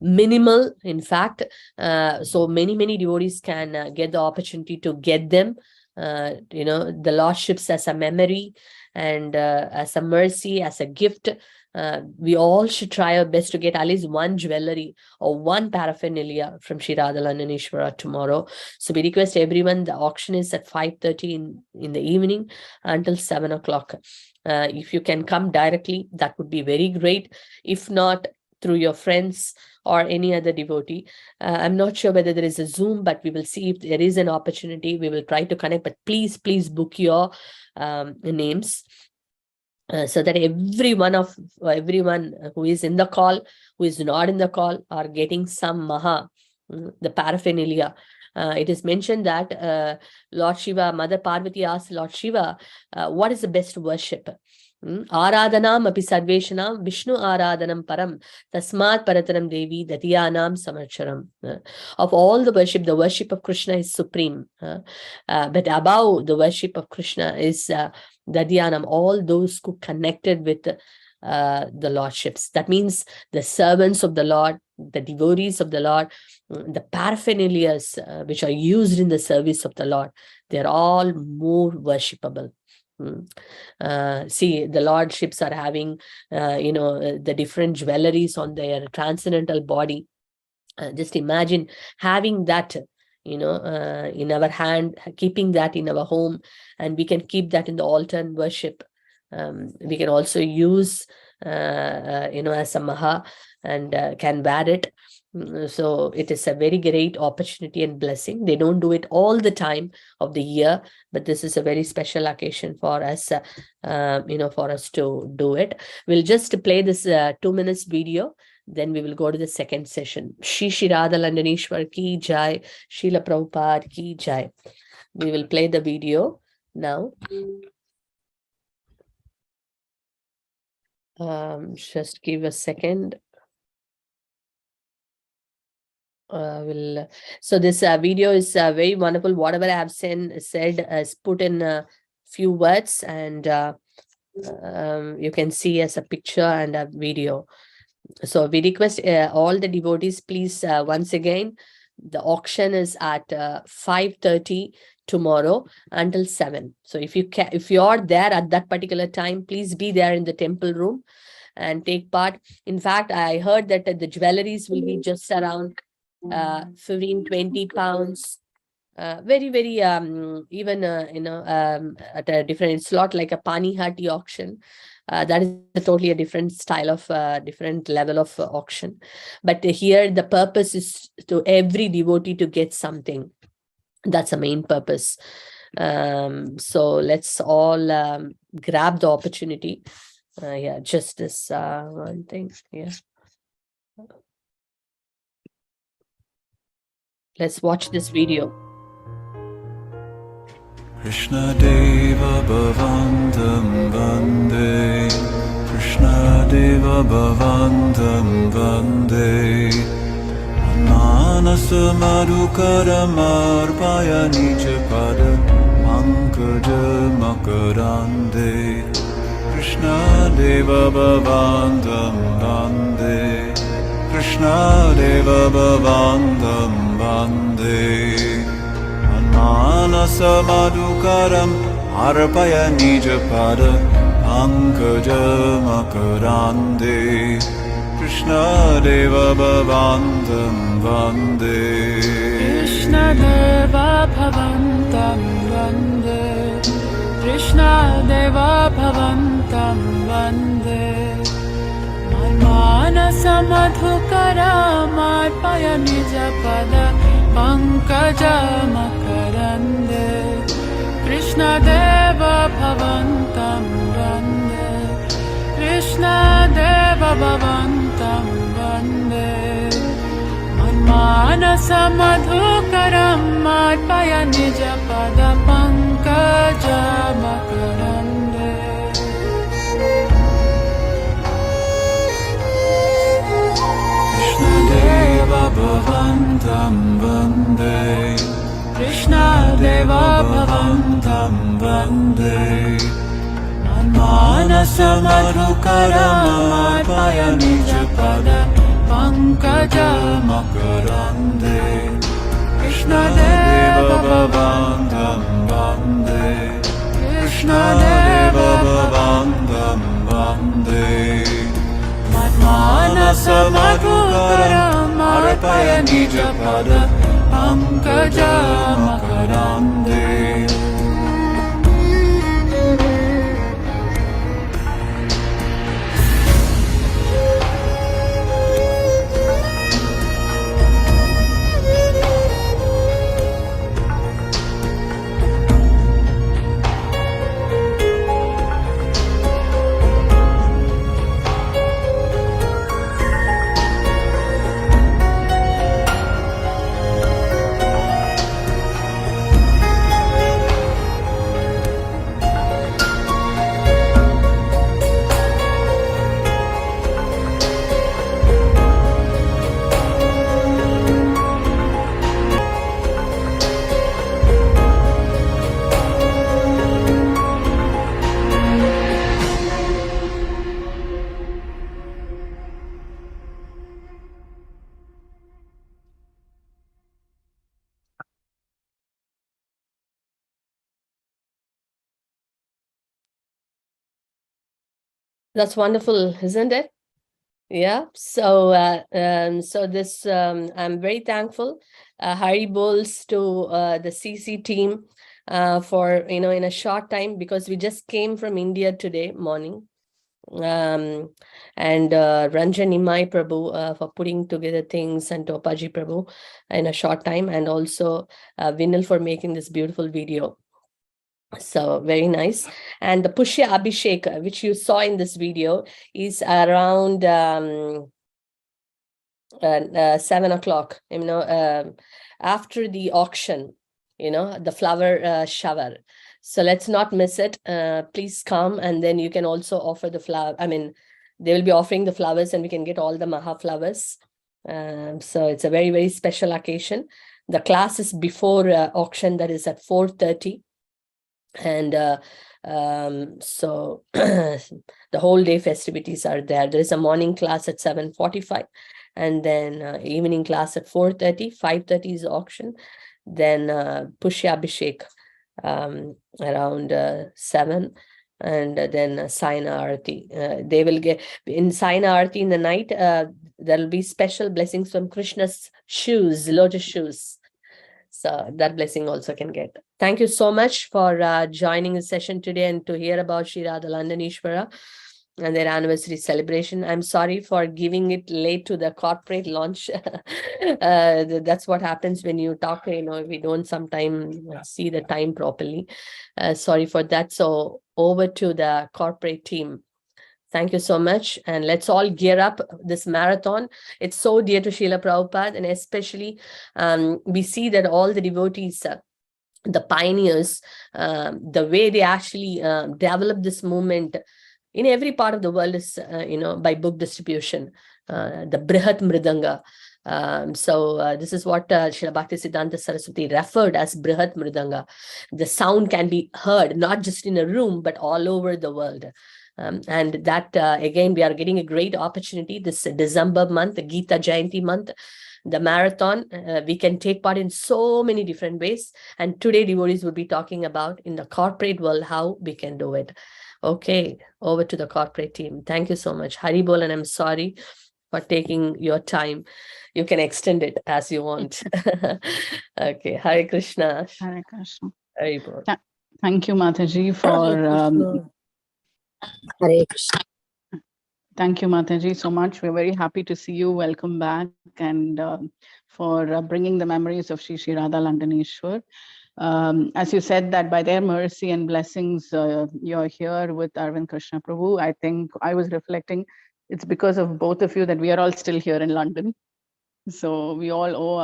minimal, in fact. So many devotees can get the opportunity to get them, the lordships as a memory and as a mercy, as a gift. We all should try our best to get at least one jewelry or one paraphernalia from Sri Radha Landaneshwara tomorrow. So we request everyone, the auction is at 5:30 in the evening until 7 o'clock. If you can come directly, that would be very great. If not, through your friends or any other devotee. I'm not sure whether there is a Zoom, but we will see if there is an opportunity. We will try to connect, but please book your names. So that everyone who is in the call, who is not in the call, are getting some the paraphernalia. It is mentioned that Lord Shiva, Mother Parvati asked Lord Shiva, what is the best worship? Aradhanam api sarveshanam Vishnu aradhanam param tasmat parataram devi datiyanam samarcharam. Of all the worship of Krishna is supreme. But above the worship of Krishna is Dadyanam, all those who connected with the lordships. That means the servants of the Lord, the devotees of the Lord, the paraphernalias which are used in the service of the Lord, they're all more worshipable. See, the lordships are having, the different jewelries on their transcendental body. Just imagine having that, in our hand, keeping that in our home, and we can keep that in the altar and worship. We can also use, as a maha, and can wear it. So it is a very great opportunity and blessing. They don't do it all the time of the year, but this is a very special occasion for us, for us to do it. We'll just play this 2 minutes video. Then we will go to the second session. Shri Radha Landaneshwar ki jai, Srila Prabhupada ki jai. We will play the video now. Just give a second. So this video is very wonderful. Whatever I have said is put in a few words, and you can see as a picture and a video. So we request all the devotees, please, once again, the auction is at 5:30 tomorrow until 7. So if you are there at that particular time, please be there in the temple room and take part. In fact, I heard that the jewelries will be just around 15-20 pounds. Very, very even at a different, it's not like a pani hati auction. That is totally a different style of different level of auction. But here the purpose is to every devotee to get something. That's the main purpose. So let's all grab the opportunity. Yeah, just this one thing. Yeah. Let's watch this video. Krishna Deva Bhavandam Vande, Krishna Deva Bhavandam Vande, Manasa Madhukaram Arpaya Nija Pada Pankaja Makarande, Krishna Deva Bhavandam Vande, Krishna Deva Bhavandam Vande, Manasa Madhukaram Arpaya Nija Pada Pankaja Makarande, Krishna Deva Bhavandam Vande, Krishna Deva Bhavantam Vande, Krishna Deva Bhavantam Vande, Manasa Madhukaram Arpaya Nija Pada Pankaja Makarande, Krishna Deva Bhavantam Vande, Krishna Deva Bhavantam Vande, Manasa Madhukaram Arpaya Nija Pada Pankaja Makarande. Krishna Deva Bhavantam Vande, Krishna Deva Bhavantam Vande, Manasa Madhukaram Arpaya Nija Pada Pankaja Makarande, Krishna Deva Bhavantam Vande, Krishna Deva Bhavantam Vande, Manasa Madhukaram Arpaya Nija Pada Pankaja Makarande. That's wonderful, isn't it? Yeah. So this I'm very thankful. Hari Bols to the CC team for in a short time, because we just came from India today morning. And Ranjan Imai Prabhu for putting together things, and Topaji Prabhu in a short time, and also Vinil for making this beautiful video. So very nice. And the Pushya Abhishek, which you saw in this video, is around 7 o'clock, after the auction, the flower shower. So let's not miss it. Please come, and then you can also offer the flower. I mean, they will be offering the flowers, and we can get all the Maha flowers. So it's a very, very special occasion. The class is before auction, that is at 4:30. And so the whole day festivities are there. There is a morning class at 7:45, and then evening class at 4:30. 5:30 is auction. Then Pushya Abhishek around 7, and then Saina Arati. They will get in Saina Arati in the night. There will be special blessings from Krishna's shoes, lotus shoes. So that blessing also can get. Thank you so much for joining the session today and to hear about Sri Radha Landanishwara and their anniversary celebration. I'm sorry for giving it late to the corporate launch. That's what happens when you talk, we don't sometimes see the time properly. Sorry for that. So over to the corporate team. Thank you so much. And let's all gear up this marathon. It's so dear to Srila Prabhupada, and especially we see that all the devotees, the pioneers, the way they actually develop this movement in every part of the world is, by book distribution, the Brihat Mridanga. This is what Srila Bhaktisiddhanta Saraswati referred as Brihat Mridanga. The sound can be heard not just in a room, but all over the world. And that, again, we are getting a great opportunity this December month, the Gita Jayanti month, the marathon. We can take part in so many different ways. And today, devotees will be talking about in the corporate world how we can do it. Okay, over to the corporate team. Thank you so much. Hari Bol, and I'm sorry for taking your time. You can extend it as you want. Okay, Hare Krishna. Hare Krishna. Hari Bol. Thank you, Mataji, for Hare Krishna. thank you, Mataji, so much. We're very happy to see you. Welcome back, and for bringing the memories of Sri Radha Landaneshwar. As you said, that by their mercy and blessings, you're here with Arvind Krishna Prabhu. I think I was reflecting, it's because of both of you that we are all still here in London. So we all owe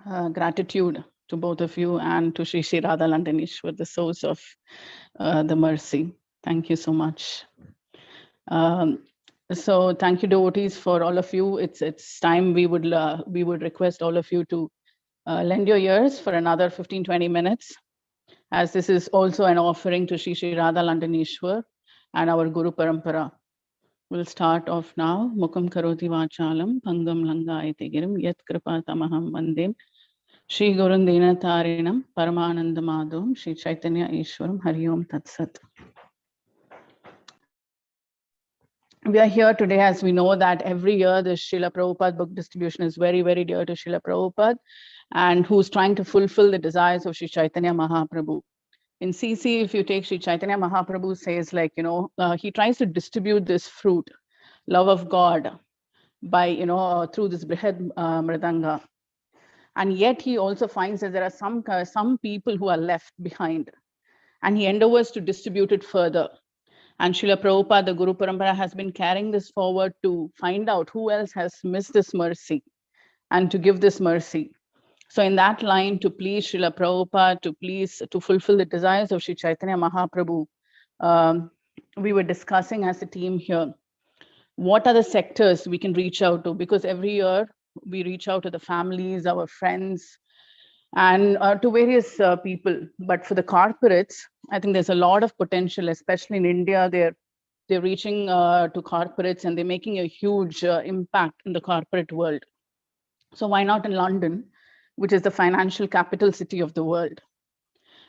our gratitude to both of you and to Sri Radha Landaneshwar, the source of the mercy. Thank you so much. So thank you, devotees, for all of you. It's time we would request all of you to lend your ears for another 15-20 minutes, as this is also an offering to Sri Radha Landaneshwar and our Guru Parampara. We'll start off now. Mukam karoti vachalam pangam langayate girim yat kripa tamaham vandem Shri Gurun Dinatarinam Paramananda Madhum Shri Chaitanya Ishwaram Hari Om Tat Sat. We are here today as we know that every year the Srila Prabhupada book distribution is very, very dear to Srila Prabhupada, and who's trying to fulfill the desires of Sri Chaitanya Mahaprabhu. In CC, if you take Sri Chaitanya Mahaprabhu says, he tries to distribute this fruit, love of God, by, through this Brihad Mridanga. And yet he also finds that there are some people who are left behind, and he endeavors to distribute it further. And Srila Prabhupada, the Guru Parampara, has been carrying this forward to find out who else has missed this mercy and to give this mercy. So in that line, to please Srila Prabhupada, to fulfill the desires of Sri Chaitanya Mahaprabhu, we were discussing as a team here, what are the sectors we can reach out to? Because every year we reach out to the families, our friends, and to various people. But for the corporates, I think there's a lot of potential, especially in India. They're reaching to corporates, and they're making a huge impact in the corporate world. So why not in London, which is the financial capital city of the world?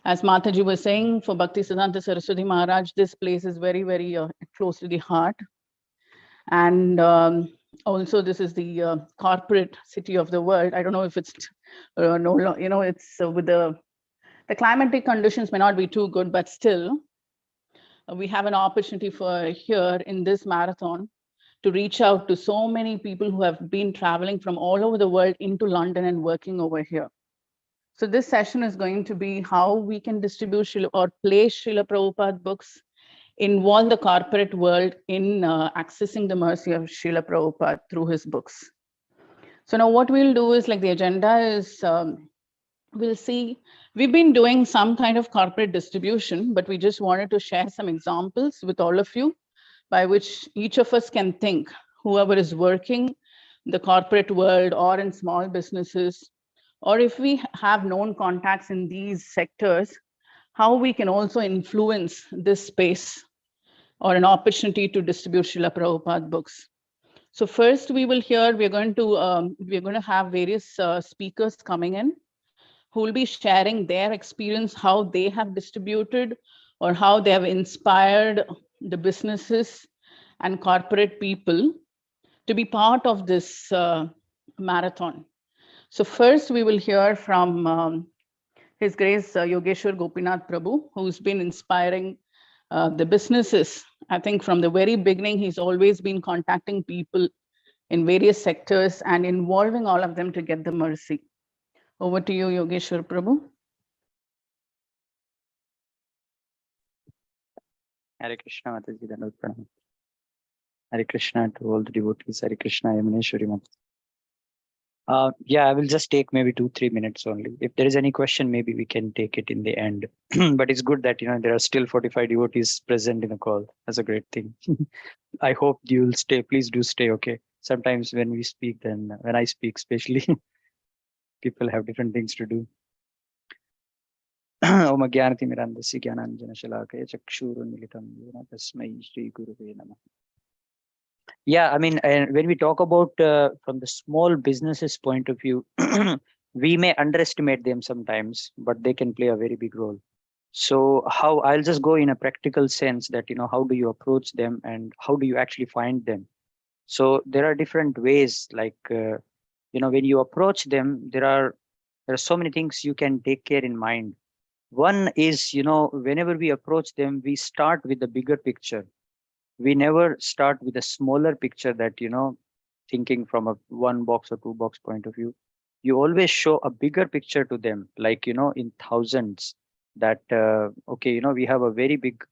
As Mataji was saying, for Bhakti Siddhanta Saraswati Maharaj, this place is very, very close to the heart. And also, this is the corporate city of the world. I don't know if it's it's with the climatic conditions may not be too good, but still, we have an opportunity for here in this marathon to reach out to so many people who have been traveling from all over the world into London and working over here. So this session is going to be how we can distribute or place Srila Prabhupada books, involve the corporate world in accessing the mercy of Srila Prabhupada through his books. So now what we'll do is, like, the agenda is, we'll see, we've been doing some kind of corporate distribution, but we just wanted to share some examples with all of you by which each of us can think, whoever is working the corporate world or in small businesses, or if we have known contacts in these sectors, how we can also influence this space or an opportunity to distribute Srila Prabhupada books. So first we will hear, we're going to have various speakers coming in who will be sharing their experience, how they have distributed or how they have inspired the businesses and corporate people to be part of this marathon. So first we will hear from His Grace Yogeshwar Gopinath Prabhu, who's been inspiring the businesses. I think from the very beginning, he's always been contacting people in various sectors and involving all of them to get the mercy. Over to you, Yogeshwar Prabhu. Hare Krishna, Mataji, Dandavat Pranam. Hare Krishna to all the devotees. Hare Krishna, Yamuneshwari Mataji. Yeah, I will just take maybe 2-3 minutes only. If there is any question, maybe we can take it in the end. But it's good that there are still 45 devotees present in the call. That's a great thing. I hope you'll stay. Please do stay. Okay. Sometimes when we speak, then when I speak, especially, people have different things to do. Om Jnanati Mirandasi Jnananjana Shalakaya Chakshurunmilitam Yena Tasmai Shri Guruve Namah. Yeah, I mean, when we talk about from the small businesses point of view, we may underestimate them sometimes, but they can play a very big role. So how I'll just go in a practical sense that, how do you approach them and how do you actually find them? So there are different ways, like, when you approach them, there are so many things you can take care in mind. One is, whenever we approach them, we start with the bigger picture. We never start with a smaller picture that, thinking from a 1 box or 2 box point of view. You always show a bigger picture to them, like, in thousands, that, okay, we have a very big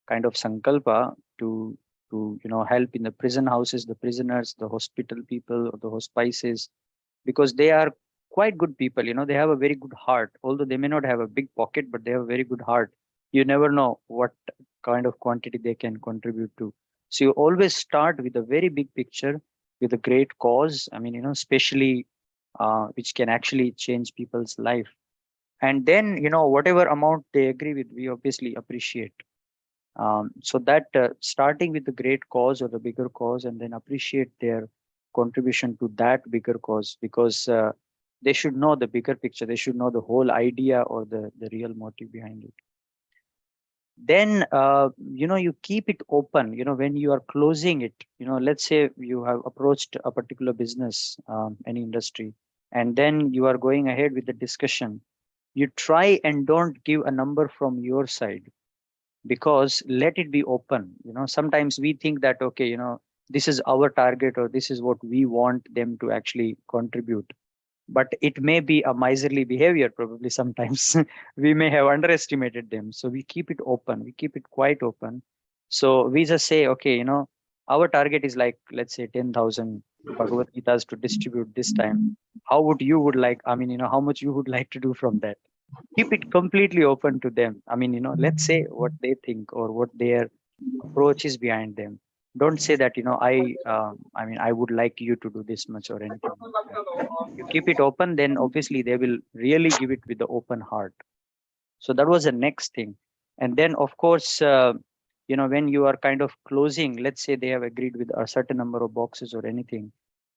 kind of sankalpa to help in the prison houses, the prisoners, the hospital people, or the hospices, because they are quite good people. They have a very good heart, although they may not have a big pocket, but they have a very good heart. You never know what kind of quantity they can contribute to. So you always start with a very big picture, with a great cause. I mean, especially which can actually change people's life. And then, whatever amount they agree with, we obviously appreciate. So that starting with the great cause or the bigger cause, and then appreciate their contribution to that bigger cause, because they should know the bigger picture. They should know the whole idea or the real motive behind it. Then, you keep it open, when you are closing it, let's say you have approached a particular business, any industry, and then you are going ahead with the discussion. You try and don't give a number from your side, because let it be open. Sometimes we think that, okay, this is our target, or this is what we want them to actually contribute. But it may be a miserly behavior, probably sometimes. We may have underestimated them. So we keep it open. We keep it quite open. So we just say, okay, our target is like, let's say 10,000 Bhagavad Gitas to distribute this time. How would like, I mean, how much you would like to do from that? Keep it completely open to them. I mean, let's say what they think or what their approach is behind them. Don't say that, I would like you to do this much or anything. You keep it open, then obviously they will really give it with the open heart. So that was the next thing. And then, of course, when you are kind of closing, let's say they have agreed with a certain number of boxes or anything,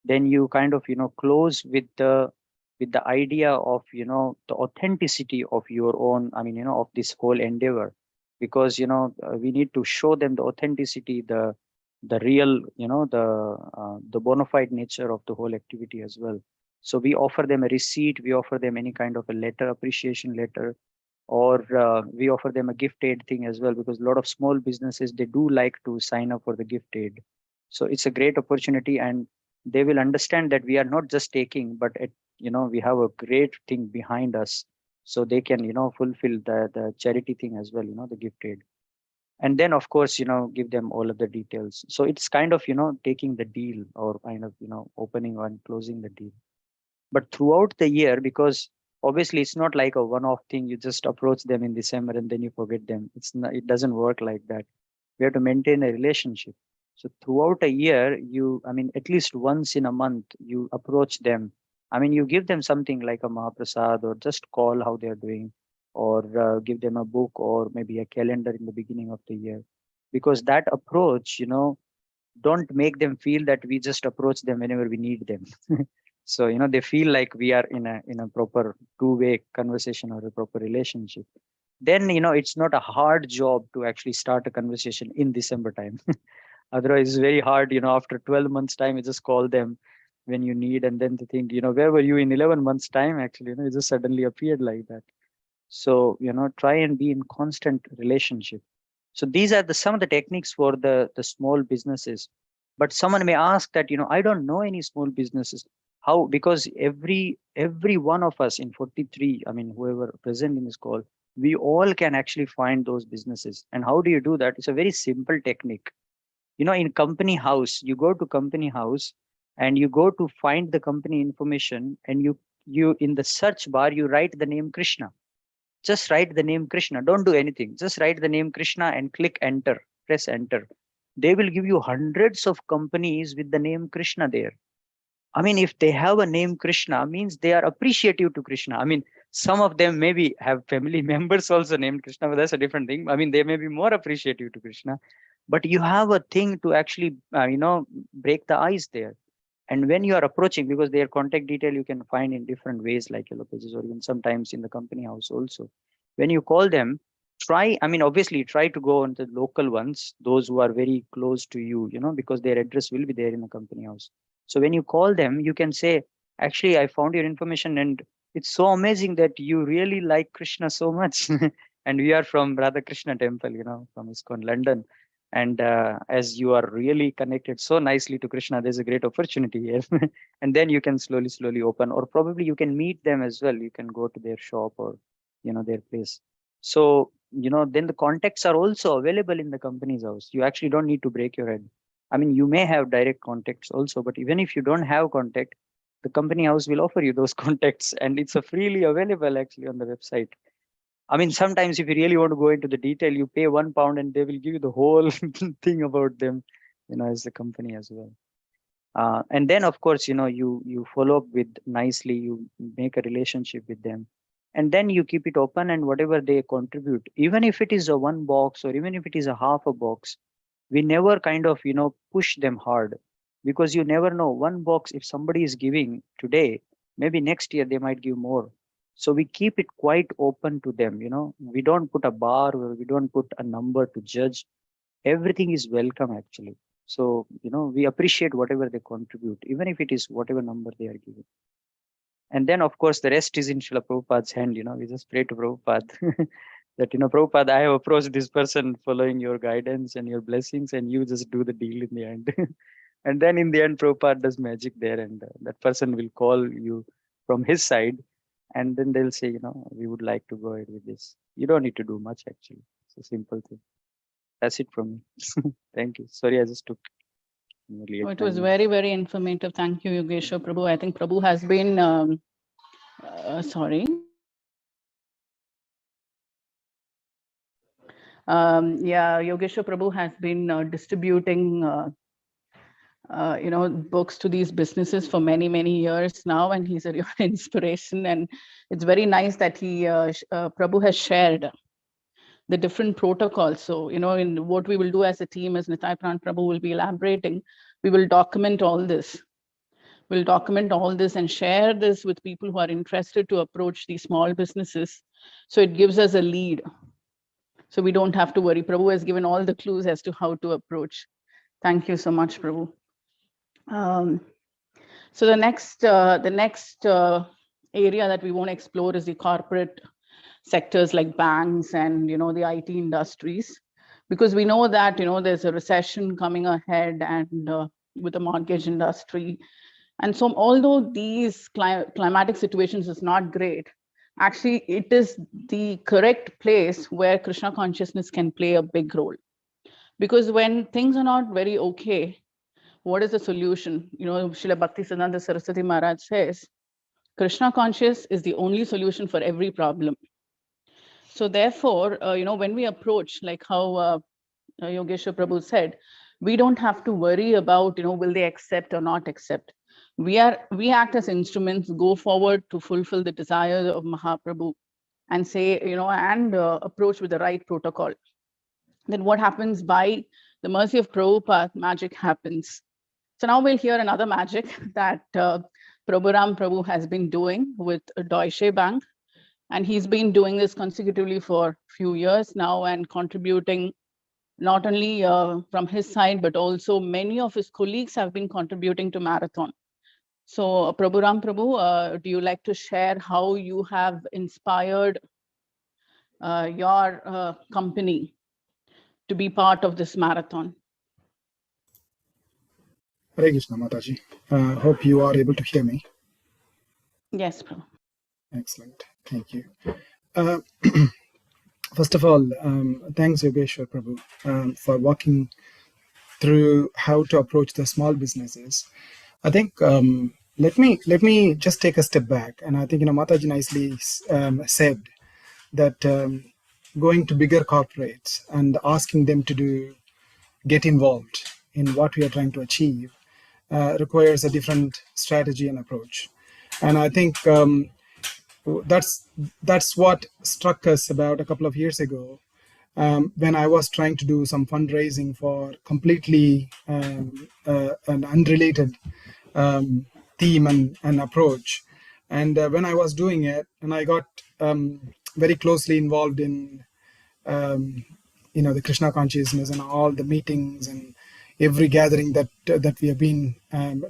then you kind of, close with the with the idea of, you know, the authenticity of your own, I mean, you know, of this whole endeavor, because, you know, we need to show them the authenticity, the real, you know, the bona fide nature of the whole activity as well. So we offer them a receipt, we offer them any kind of a letter, appreciation letter, or we offer them a gift aid thing as well, because a lot of small businesses, they do like to sign up for the gift aid. So it's a great opportunity, and they will understand that we are not just taking, but it, you know, we have a great thing behind us, so they can, you know, fulfill the charity thing as well, you know, the gift aid. And then of course, you know, give them all of the details. So it's kind of, you know, taking the deal, or kind of, you know, opening and closing the deal. But throughout the year, because obviously it's not like a one-off thing, you just approach them in December and then you forget them. It's not, it doesn't work like that. We have to maintain a relationship. So throughout a year, you, I mean, at least once in a month, you approach them. I mean, you give them something like a Mahaprasad, or just call how they're doing, or give them a book, or maybe a calendar in the beginning of the year. Because that approach, you know, don't make them feel that we just approach them whenever we need them. So, you know, they feel like we are in a proper two-way conversation or a proper relationship. Then, you know, it's not a hard job to actually start a conversation in December time. Otherwise, it's very hard, you know, after 12 months time, you just call them when you need, and then to think, you know, where were you in 11 months time? Actually, you know, it just suddenly appeared like that. So, you know, try and be in constant relationship. So these are some of the techniques for the small businesses. But someone may ask that, you know, I don't know any small businesses. How? Because every one of us in 43, I mean, whoever present in this call, we all can actually find those businesses. And how do you do that? It's a very simple technique. You know, in company house, you go to company house and you go to find the company information, and you in the search bar, you write the name Krishna. Just write the name Krishna. Don't do anything. Just write the name Krishna and click enter, press enter. They will give you hundreds of companies with the name Krishna there. I mean, if they have a name Krishna, means they are appreciative to Krishna. I mean, some of them maybe have family members also named Krishna, but that's a different thing. I mean, they may be more appreciative to Krishna, but you have a thing to actually, you know, break the ice there. And when you are approaching, because their contact detail you can find in different ways, like yellow pages, or even sometimes in the company house also. When you call them, try, I mean, obviously try to go on the local ones, those who are very close to you, you know, because their address will be there in the company house. So when you call them, you can say, actually, I found your information and it's so amazing that you really like Krishna so much. And we are from Radha Krishna temple, you know, from ISKCON London. And as you are really connected so nicely to Krishna, there's a great opportunity here. And then you can slowly open, or probably you can meet them as well. You can go to their shop, or, you know, their place. So, you know, then the contacts are also available in the company's house. You actually don't need to break your head. I mean, you may have direct contacts also, but even if you don't have contact, the company house will offer you those contacts, and it's a freely available actually on the website. I mean, sometimes if you really want to go into the detail, you pay £1 and they will give you the whole thing about them, you know, as the company as well. And then, of course, you know, you follow up with nicely, you make a relationship with them, and then you keep it open, and whatever they contribute, even if it is a one box or even if it is a half a box, we never kind of, you know, push them hard, because you never know. One box, if somebody is giving today, maybe next year they might give more. So we keep it quite open to them, you know. We don't put a bar, or we don't put a number to judge. Everything is welcome actually. So, you know, we appreciate whatever they contribute, even if it is whatever number they are giving. And then, of course, the rest is in Srila Prabhupada's hand. You know, we just pray to Prabhupada that, you know, Prabhupada, I have approached this person following your guidance and your blessings, and you just do the deal in the end. And then in the end, Prabhupada does magic there, and that person will call you from his side, and then they'll say, you know, we would like to go ahead with this. You don't need to do much actually. It's a simple thing. That's it from me. Thank you. Sorry, I just took nearly Oh, 8 it was 9 very, very informative. Thank you, Yogeshwar Prabhu. I think Prabhu has been, sorry. Yeah, Yogeshwar Prabhu has been distributing, you know, books to these businesses for many, many years now, and he's a real inspiration. And it's very nice that he, Prabhu has shared the different protocols. So, you know, in what we will do as a team, as Nitai Pran Prabhu will be elaborating, we will document all this. will document all this and share this with people who are interested to approach these small businesses. So it gives us a lead. So we don't have to worry. Prabhu has given all the clues as to how to approach. Thank you so much, Prabhu. So the next area that we want to explore is the corporate sectors like banks and the IT industries, because we know that there's a recession coming ahead and with the mortgage industry. And so although these climatic situations is not great, actually it is the correct place where Krishna consciousness can play a big role. Because when things are not very okay, what is the solution? Srila Bhaktisiddhanta Saraswati Maharaj says, Krishna conscious is the only solution for every problem. So therefore, when we approach, like how Yogeshwar Prabhu said, we don't have to worry about, will they accept or not accept. We act as instruments, go forward to fulfill the desires of Mahaprabhu and say, and approach with the right protocol. Then what happens? By the mercy of Prabhupada, magic happens. So now we'll hear another magic that Prabhuram Prabhu has been doing with Deutsche Bank. And he's been doing this consecutively for a few years now and contributing not only from his side, but also many of his colleagues have been contributing to Marathon. So Prabhuram Prabhu, do you like to share how you have inspired your company to be part of this marathon? Hare Krishna, Mataji. Hope you are able to hear me. Yes, Prabhu. Excellent. Thank you. First of all, thanks Yogeshwar Prabhu for walking through how to approach the small businesses. I think let me just take a step back, and I think Mataji nicely said that going to bigger corporates and asking them to get involved in what we are trying to achieve requires a different strategy and approach. And I think that's what struck us about a couple of years ago when I was trying to do some fundraising for completely an unrelated theme and approach. And when I was doing it, and I got very closely involved in the Krishna consciousness and all the meetings and every gathering that we have been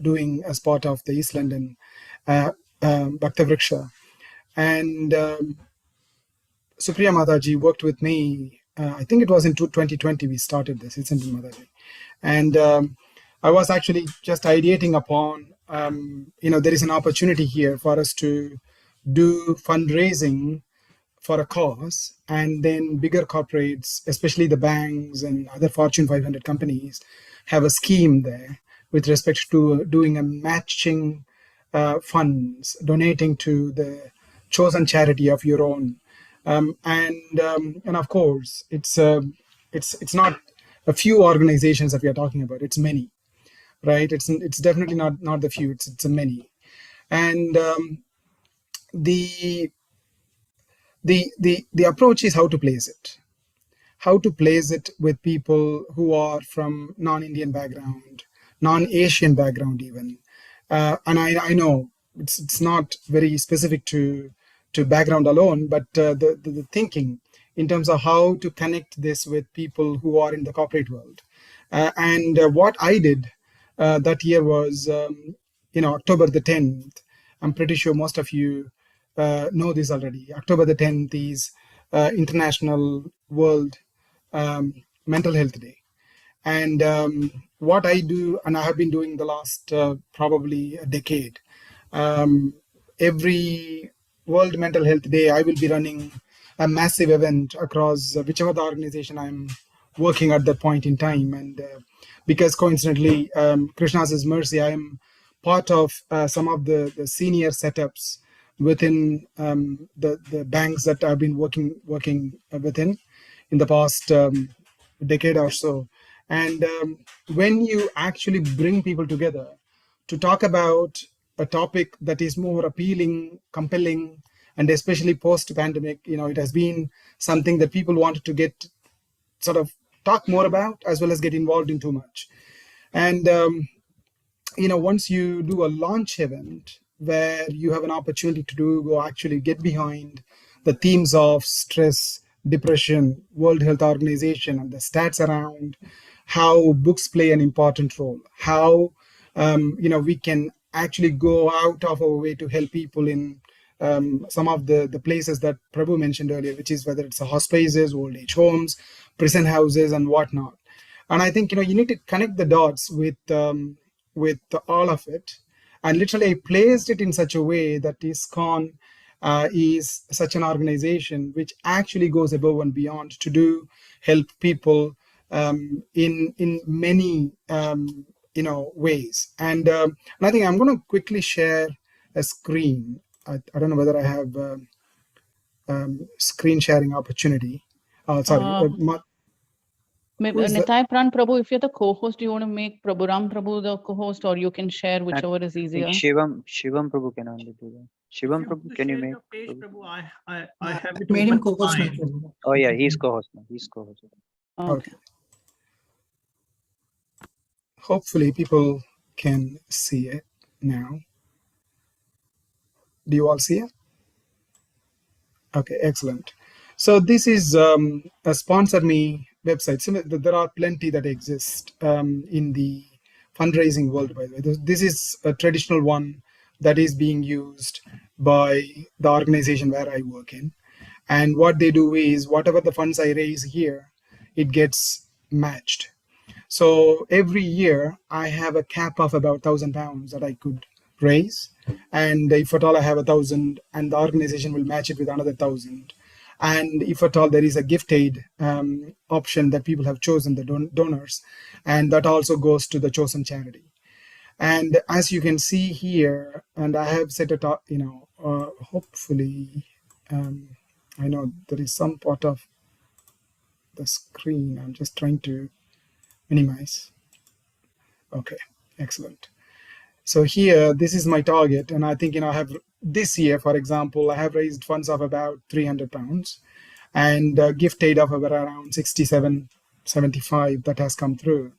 doing as part of the East London Bhakta Vriksha. And Supriya Mataji worked with me. I think it was in 2020 we started this, isn't it, Mataji? And I was actually just ideating upon, there is an opportunity here for us to do fundraising for a cause, and then bigger corporates, especially the banks and other Fortune 500 companies, have a scheme there with respect to doing a matching funds, donating to the chosen charity of your own. And of course, it's not a few organizations that we are talking about. It's many, right? It's definitely not the few. It's a many, and the approach is how to place it with people who are from non-Indian background, non-Asian background even, and I know it's not very specific to background alone, but the thinking in terms of how to connect this with people who are in the corporate world. And what I did that year was, October the 10th, I'm pretty sure most of you know this already. October the 10th is International World Mental Health Day. And what I do, and I have been doing the last probably a decade, every World Mental Health Day, I will be running a massive event across whichever the organization I'm working at that point in time. And because coincidentally, Krishna's mercy, I am part of some of the senior setups within the banks that I've been working within in the past decade or so. And when you actually bring people together to talk about a topic that is more appealing, compelling, and especially post-pandemic, it has been something that people wanted to get talk more about, as well as get involved in too much. And once you do a launch event where you have an opportunity to go actually get behind the themes of stress, depression, World Health Organization, and the stats around how books play an important role, how we can actually go out of our way to help people in some of the places that Prabhu mentioned earlier, which is whether it's hospices, old age homes, prison houses, and whatnot. And I think you need to connect the dots with all of it. And literally, I placed it in such a way that ISKCON is such an organization which actually goes above and beyond to do help people in many ways. And I think I'm going to quickly share a screen. I don't know whether I have screen sharing opportunity. Nitai Pran Prabhu, if you're the co-host, do you want to make Prabhu Ram Prabhu the co-host, or you can share whichever is easier? Shivam Prabhu can only do that. Shivam Prabhu, can you make? Prabhu, I have it Made him open co-host. fine. Oh yeah, he's co-host now. He's co-host. Okay. Hopefully people can see it now. Do you all see it? Okay, excellent. So this is a sponsor me website. There are plenty that exist in the fundraising world, by the way. This is a traditional one that is being used by the organization where I work in. And what they do is whatever the funds I raise here, it gets matched. So every year I have a cap of about £1,000 that I could raise. And if at all I have 1,000, and the organization will match it with another 1,000. And if at all there is a gift aid option that people have chosen, the donors, and that also goes to the chosen charity. And as you can see here, and I have set it up, hopefully, I know there is some part of the screen. I'm just trying to minimize. Okay, excellent. So here, this is my target. And I think, I have this year, for example, I have raised funds of about £300 and a gift aid of around 67.75 that has come through.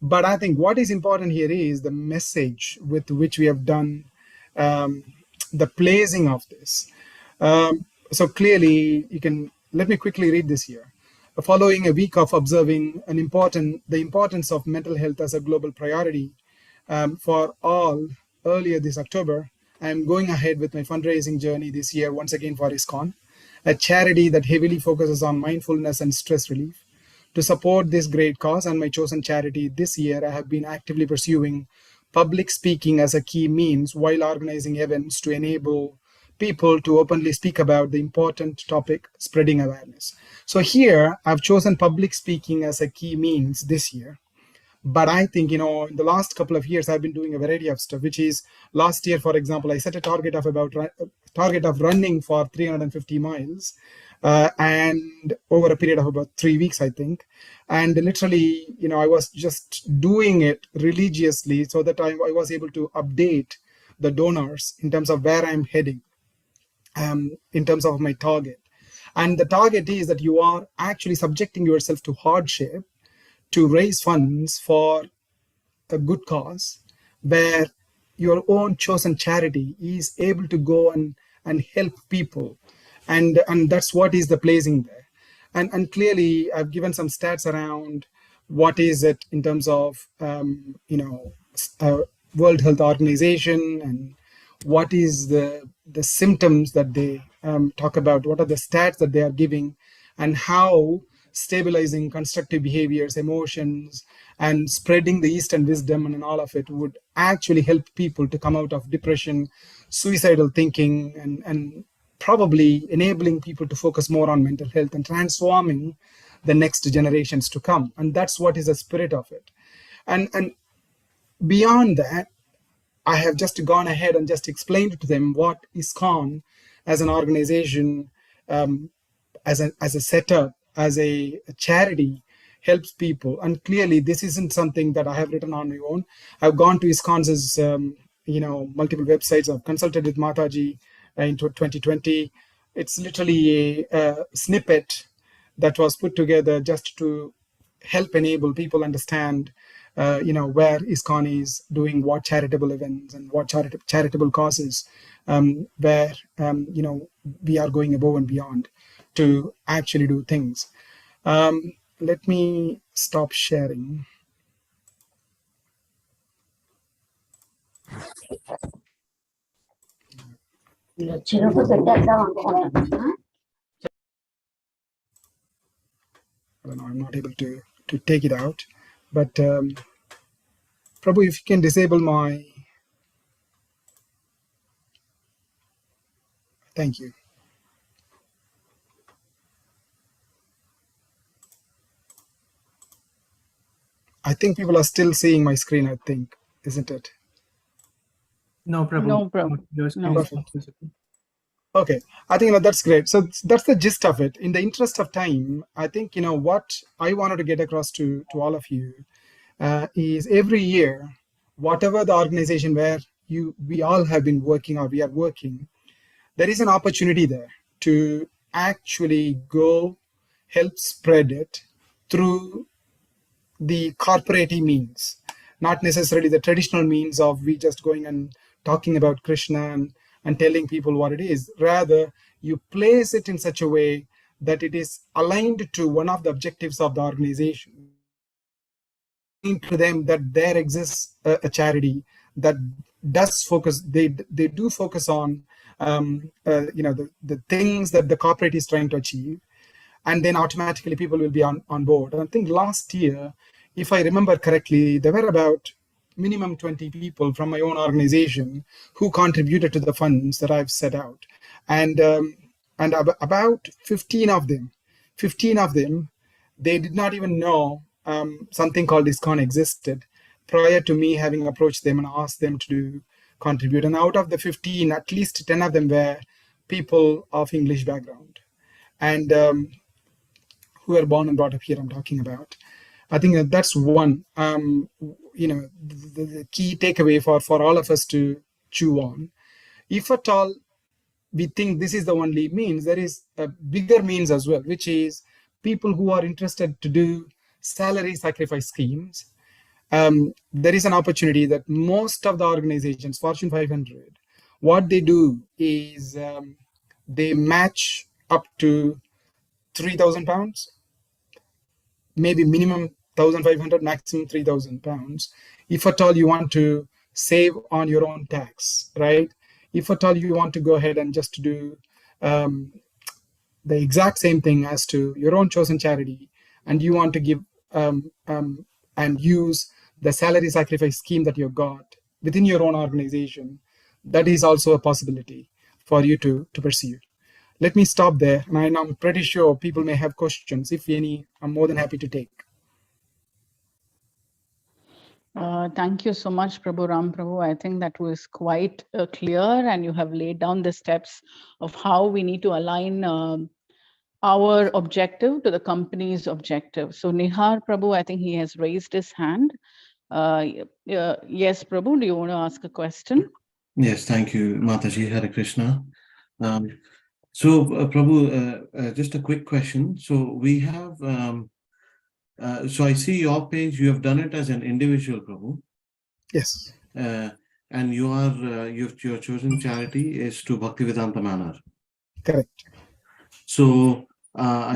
But I think what is important here is the message with which we have done the placing of this. So clearly, let me quickly read this here. Following a week of observing the importance of mental health as a global priority for all earlier this October, I'm going ahead with my fundraising journey this year once again for ISKCON, a charity that heavily focuses on mindfulness and stress relief. To support this great cause and my chosen charity this year, I have been actively pursuing public speaking as a key means while organizing events to enable people to openly speak about the important topic, spreading awareness. So here, I've chosen public speaking as a key means this year. But I think, in the last couple of years, I've been doing a variety of stuff, which is last year, for example, I set a target of running for 350 miles and over a period of about 3 weeks, I think. And literally, I was just doing it religiously so that I was able to update the donors in terms of where I'm heading, in terms of my target. And the target is that you are actually subjecting yourself to hardship to raise funds for a good cause, where your own chosen charity is able to go and help people. And that's what is the placing there. And clearly, I've given some stats around what is it in terms of, World Health Organization, and what is the symptoms that they talk about, what are the stats that they are giving, and how stabilizing constructive behaviors, emotions, and spreading the Eastern wisdom and all of it would actually help people to come out of depression, suicidal thinking, and probably enabling people to focus more on mental health and transforming the next generations to come. And that's what is the spirit of it. And beyond that, I have just gone ahead and just explained to them what ISKCON as an organization, as a setup, as a charity, helps people. And clearly, this isn't something that I have written on my own. I've gone to ISKCON's multiple websites. I've consulted with Mataji in 2020. It's literally a snippet that was put together just to help enable people understand where ISKCON is doing what charitable events and what charitable causes, where we are going above and beyond to actually do things. Let me stop sharing. I don't know, I'm not able to take it out, but Prabhu, if you can disable my, thank you. I think people are still seeing my screen, I think, isn't it? No problem. No problem. Your screen No. is not visible. Okay, I think that's great. So that's the gist of it. In the interest of time, I think what I wanted to get across to all of you is every year, whatever the organization where we all have been working or we are working, there is an opportunity there to actually go help spread it through the corporate means, not necessarily the traditional means of we just going and talking about Krishna and telling people what it is. Rather, you place it in such a way that it is aligned to one of the objectives of the organization. To them that there exists a charity that does focus, they do focus on the things that the corporate is trying to achieve, and then automatically people will be on board. And I think last year, if I remember correctly, there were about minimum 20 people from my own organization who contributed to the funds that I've set out, and about 15 of them, they did not even know something called ISKCON existed prior to me having approached them and asked them to contribute. And out of the 15, at least 10 of them were people of English background, and who were born and brought up here I'm talking about. I think that's one, the key takeaway for all of us to chew on. If at all we think this is the only means, there is a bigger means as well, which is people who are interested to do salary sacrifice schemes. There is an opportunity that most of the organizations, Fortune 500, what they do is they match up to £3,000, maybe minimum 1,500, maximum £3,000. If at all you want to save on your own tax, right? If at all you want to go ahead and just do the exact same thing as to your own chosen charity, and you want to give and use the salary sacrifice scheme that you've got within your own organization, that is also a possibility for you to pursue. Let me stop there, and I'm pretty sure people may have questions. If any, I'm more than happy to take. Thank you so much, Prabhu Ram Prabhu. I think that was quite clear, and you have laid down the steps of how we need to align our objective to the company's objective. So Nihar Prabhu, I think he has raised his hand. Yes, Prabhu, do you want to ask a question? Yes, thank you, Mataji. Hare Krishna. Prabhu, just a quick question. So we have, so I see your page, you have done it as an individual, Prabhu. Yes. And you are, your chosen charity is to Bhaktivedanta Manor. Correct. So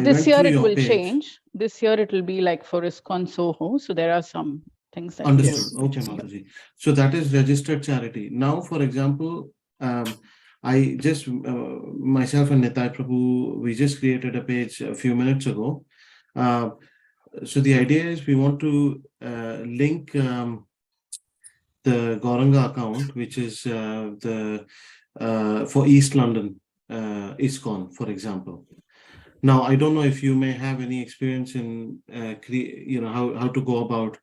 this year it will change. This year it will be like for ISKCON Soho. So there are some things that understood. Okay, Mataji. So that is registered charity. Now, for example, I just myself and Nitai Prabhu, we just created a page a few minutes ago. So the idea is we want to link the Gauranga account, which is for East London, ISKCON, for example. Now, I don't know if you may have any experience in how to go about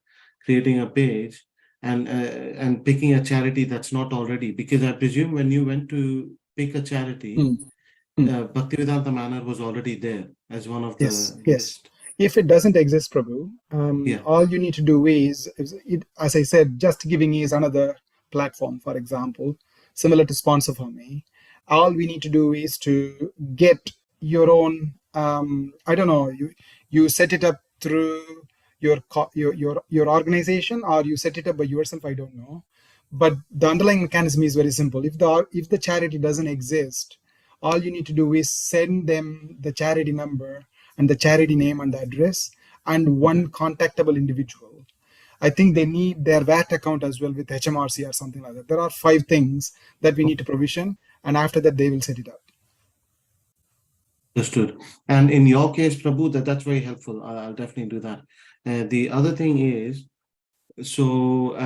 creating a page and picking a charity that's not already, because I presume when you went to pick a charity, Bhaktivedanta Manor was already there as one of the list. If it doesn't exist, Prabhu, all you need to do is, as I said, Just Giving is another platform, for example, similar to Sponsor for Me. All we need to do is to get your own, I don't know, you set it up through your organization, or you set it up by yourself, I don't know. But the underlying mechanism is very simple. If the charity doesn't exist, all you need to do is send them the charity number and the charity name and the address and one contactable individual. I think they need their VAT account as well with HMRC or something like that. There are 5 things that we need to provision, and after that they will set it up. Understood. And in your case, Prabhu, that's very helpful. I'll definitely do that. The other thing is, so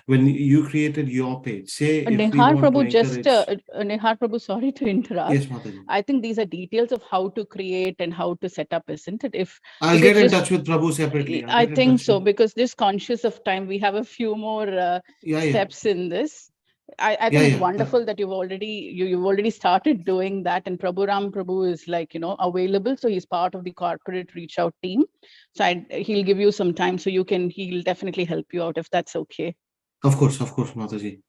when you created your page, say if we Nihar want Prabhu, to just encourage... Nihar Prabhu, sorry to interrupt. Yes, Mataji. I think these are details of how to create and how to set up, isn't it? If I'll get in touch with Prabhu separately. I think so, because just conscious of time, we have a few more steps in this. I think it's wonderful that you've already started doing that, and Prabhu is available, so he's part of the corporate reach out team. So he'll give you some time, so he'll definitely help you out if that's okay. Of course, Mataji.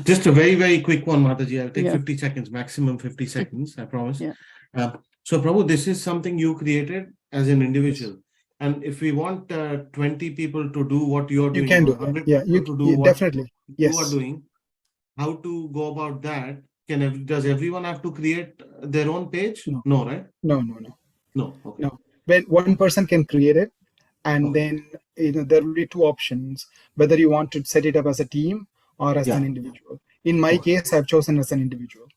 Just a very, very quick one, Mataji. I'll take 50 seconds, maximum 50 seconds, I promise. So Prabhu, this is something you created as an individual. And if we want 20 people to do what you're doing, you can do that. Yeah, definitely. Yes. You are doing, how to go about that? Does everyone have to create their own page? No, right? No. Okay. No. When one person can create it, and then there will be 2 options, whether you want to set it up as a team or as an individual. In my case, I've chosen as an individual.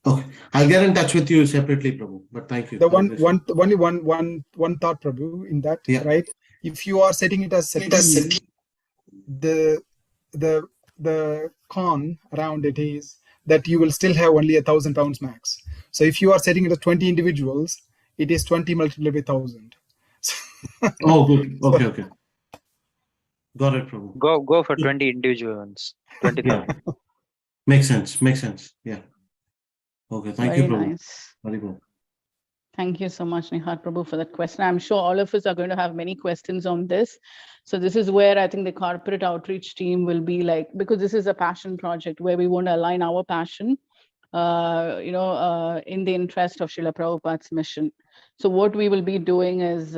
Okay, I'll get in touch with you separately, Prabhu. But thank you. The only one thought, Prabhu, in that, right? If you are setting it as a team, the con around it is that you will still have only 1,000 pounds max. So if you are setting it as 20 individuals, it is 20 multiplied by 1,000. Oh, good. Okay. Got it, Prabhu. Go for 20 individuals. 20,000. Makes sense. Yeah. Okay. Thank you, Prabhu. Nice. Very good. Thank you so much, Nihar Prabhu, for that question. I'm sure all of us are going to have many questions on this. So this is where I think the corporate outreach team will be because this is a passion project where we want to align our passion, in the interest of Srila Prabhupada's mission. So what we will be doing is,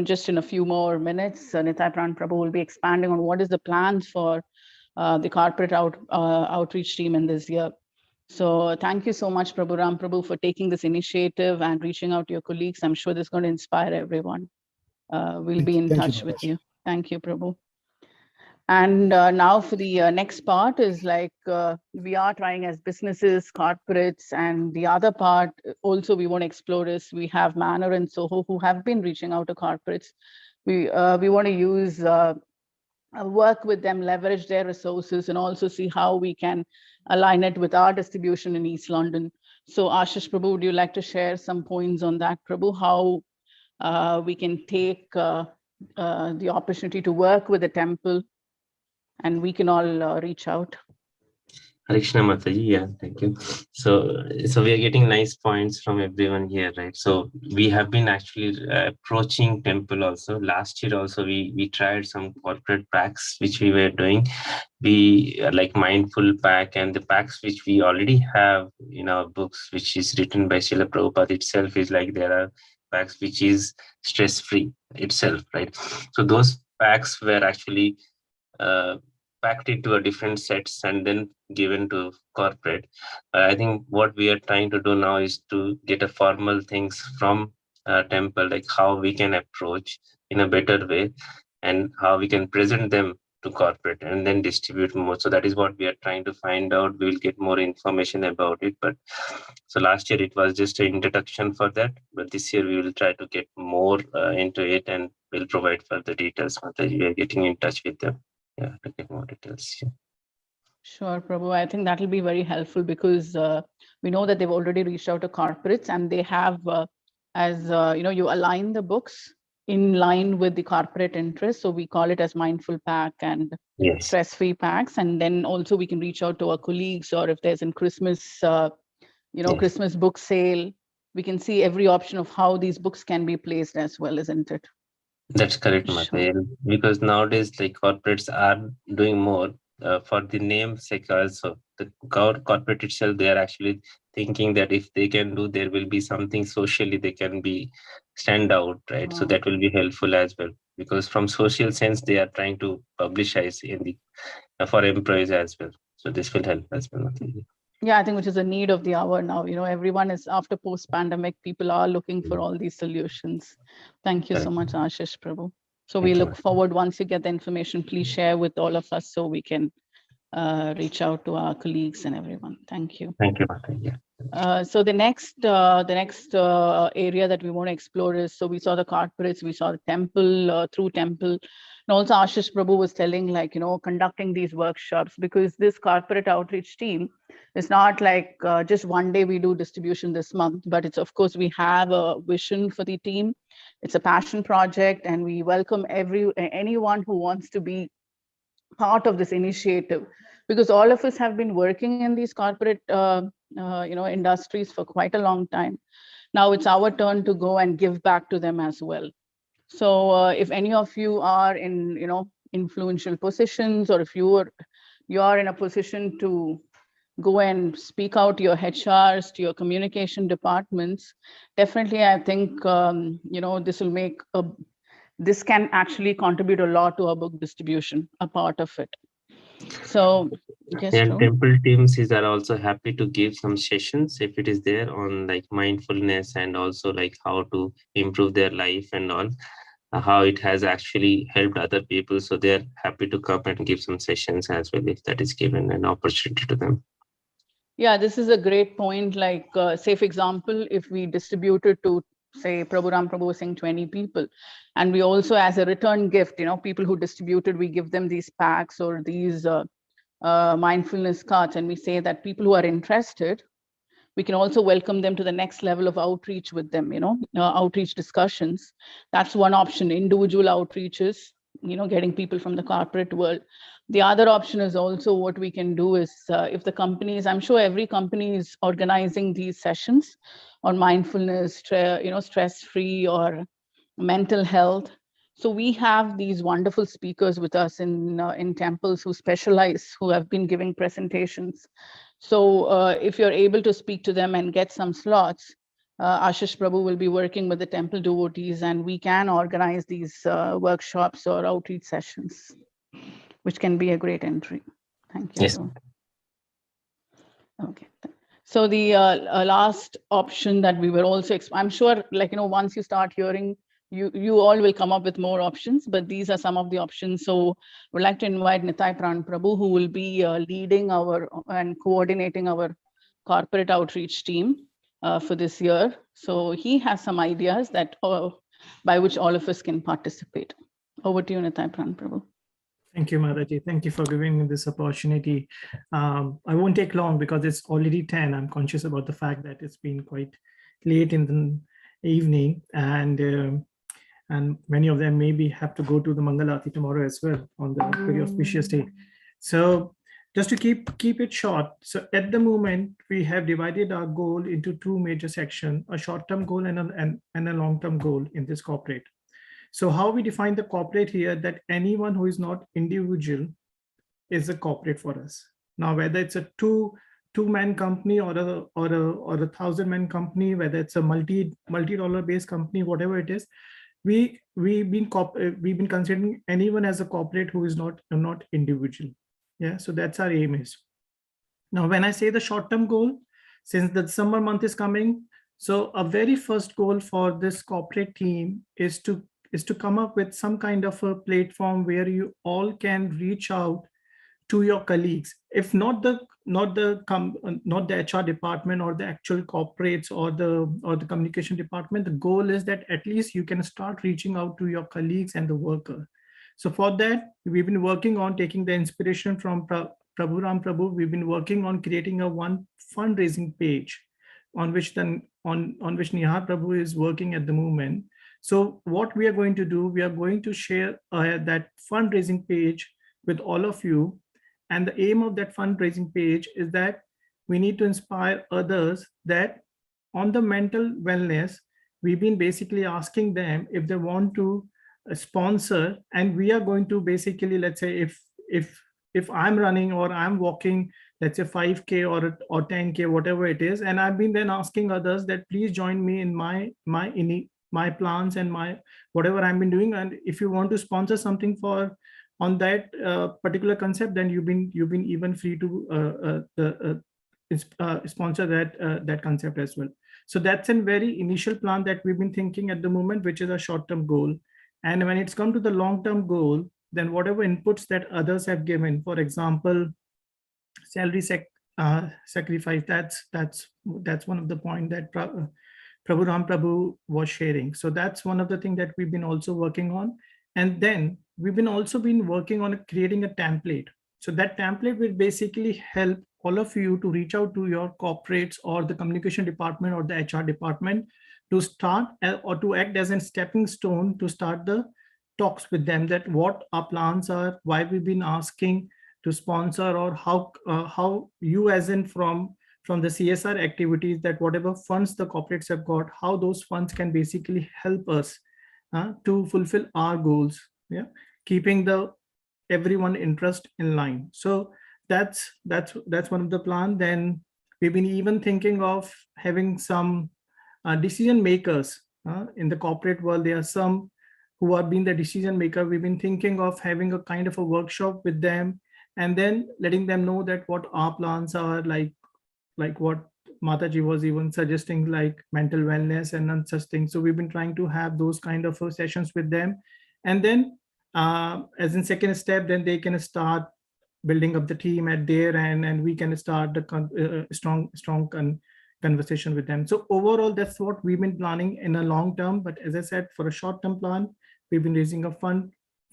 just in a few more minutes, Nitai Pran Prabhu will be expanding on what is the plans for the corporate outreach team in this year. So thank you so much, Prabhu Ram Prabhu, for taking this initiative and reaching out to your colleagues. I'm sure this is going to inspire everyone. We'll be in touch with you. Thank you, Prabhu. And now for the next part is we are trying as businesses, corporates, and the other part also we want to explore is we have Manor and Soho who have been reaching out to corporates. We want to use work with them, leverage their resources, and also see how we can align it with our distribution in East London. So Ashish Prabhu, would you like to share some points on that, Prabhu, how we can take the opportunity to work with the temple and we can all reach out? Harishna Mataji, yeah, thank you. So we are getting nice points from everyone here, right? So we have been actually approaching temple also. Last year also we tried some corporate packs which we were doing. We like mindful pack and the packs which we already have in our books, which is written by Srila Prabhupada itself, is there are packs which is stress-free itself, right? So those packs were actually packed into a different sets and then given to corporate. I think what we are trying to do now is to get a formal things from temple, like how we can approach in a better way and how we can present them to corporate and then distribute more. So that is what we are trying to find out. We will get more information about it. But so last year it was just an introduction for that, but this year we will try to get more into it and we'll provide further details. We are getting in touch with them. Yeah, to get more details. Yeah. Sure, Prabhu. I think that will be very helpful because we know that they've already reached out to corporates and they have, you align the books in line with the corporate interest. So we call it as mindful pack and stress-free packs. And then also we can reach out to our colleagues, or if there's a Christmas, Christmas book sale, we can see every option of how these books can be placed as well, isn't it? That's correct, Mathail. Because nowadays, like corporates are doing more for the namesake also, the corporate itself, they are actually thinking that if they can do, there will be something socially they can be stand out, right? So that will be helpful as well, because from social sense they are trying to publicize in the for employees as well. So this will help as well. Yeah, I think which is a need of the hour now. Everyone is, after post-pandemic, people are looking for all these solutions. Thank you so much, Ashish Prabhu. So we look forward, once you get the information, please share with all of us so we can reach out to our colleagues and everyone. Thank you. Thank you, Martha. Yeah. So the next area that we want to explore is, so we saw the corporates, we saw the temple, through temple, and also Ashish Prabhu was telling, like, conducting these workshops, because this corporate outreach team is not like just one day we do distribution this month, but it's, of course, we have a vision for the team. It's a passion project, and we welcome anyone who wants to be part of this initiative, because all of us have been working in these corporate industries for quite a long time. Now it's our turn to go and give back to them as well. So if any of you are in influential positions, or if you are in a position to go and speak out to your HRs, to your communication departments, definitely I think this will make this can actually contribute a lot to our book distribution, a part of it. So yes, and temple teams are also happy to give some sessions if it is there on like mindfulness, and also like how to improve their life and all, how it has actually helped other people. So they're happy to come and give some sessions as well, if that is given an opportunity to them. Yeah, this is a great point. Like, say, for example, if we distributed to, say, Prabhu Ram Prabhu was saying 20 people, and we also, as a return gift, people who distributed, we give them these packs or these mindfulness cards, and we say that people who are interested, we can also welcome them to the next level of outreach with them, outreach discussions. That's one option, individual outreaches, getting people from the corporate world. The other option is also, what we can do is, if the companies, I'm sure every company is organizing these sessions on mindfulness, stress-free or mental health. So we have these wonderful speakers with us in temples who specialize, who have been giving presentations. So if you're able to speak to them and get some slots, Ashish Prabhu will be working with the temple devotees, and we can organize these workshops or outreach sessions, which can be a great entry. Thank you. Yes. Okay. So the last option that we were also, I'm sure, once you start hearing, you all will come up with more options, but these are some of the options. So we'd like to invite Nitai Pran Prabhu, who will be leading and coordinating our corporate outreach team for this year. So he has some ideas that by which all of us can participate. Over to you, Nitai Pran Prabhu. Thank you, Mataji. Thank you for giving me this opportunity. I won't take long because it's already 10. I'm conscious about the fact that it's been quite late in the evening, and many of them maybe have to go to the Mangalarti tomorrow as well on the very auspicious day. So just to keep it short, so at the moment we have divided our goal into two major sections: a short-term goal and a long-term goal in this corporate. So how we define the corporate here, that anyone who is not individual is a corporate for us. Now, whether it's a two-man company or a 1,000-man company, whether it's a multi-dollar based company, whatever it is, we've been considering anyone as a corporate who is not individual. Yeah, so that's our aim is. Now, when I say the short-term goal, since the summer month is coming, so a very first goal for this corporate team is to come up with some kind of a platform where you all can reach out to your colleagues, if not the HR department or the actual corporates or the communication department. The goal is that at least you can start reaching out to your colleagues and the worker. So for that, we've been working on taking the inspiration from Prabhu Ram Prabhu. We've been working on creating a one fundraising page on which Nihar Prabhu is working at the moment. So what we are going to do, we are going to share that fundraising page with all of you. And the aim of that fundraising page is that we need to inspire others that on the mental wellness, we've been basically asking them if they want to sponsor, and we are going to basically, let's say, if if I'm running or I'm walking, let's say 5K or 10K, whatever it is, and I've been then asking others that please join me in my plans and my whatever I've been doing, and if you want to sponsor something for on that particular concept, then you've been even free to sponsor that concept as well. So that's a very initial plan that we've been thinking at the moment, which is a short-term goal. And when it's come to the long-term goal, then whatever inputs that others have given, for example, salary sacrifice, that's one of the point that Prabhu Ram Prabhu was sharing. So that's one of the things that we've been also working on. And then we've been also been working on creating a template. So that template will basically help all of you to reach out to your corporates or the communication department or the HR department to start or to act as a stepping stone to start the talks with them, that what our plans are, why we've been asking to sponsor, or how you as in from the CSR activities, that whatever funds the corporates have got, how those funds can basically help us to fulfill our goals, keeping the everyone interest in line. So that's one of the plan. Then we've been even thinking of having some decision makers in the corporate world. There are some who have been the decision maker. We've been thinking of having a kind of a workshop with them, and then letting them know that what our plans are, like what Mataji was even suggesting, like mental wellness and such things. So we've been trying to have those kind of sessions with them, and then as in second step, then they can start building up the team at their end, and we can start the strong conversation with them. So overall, that's what we've been planning in a long term. But as I said, for a short term plan, we've been raising a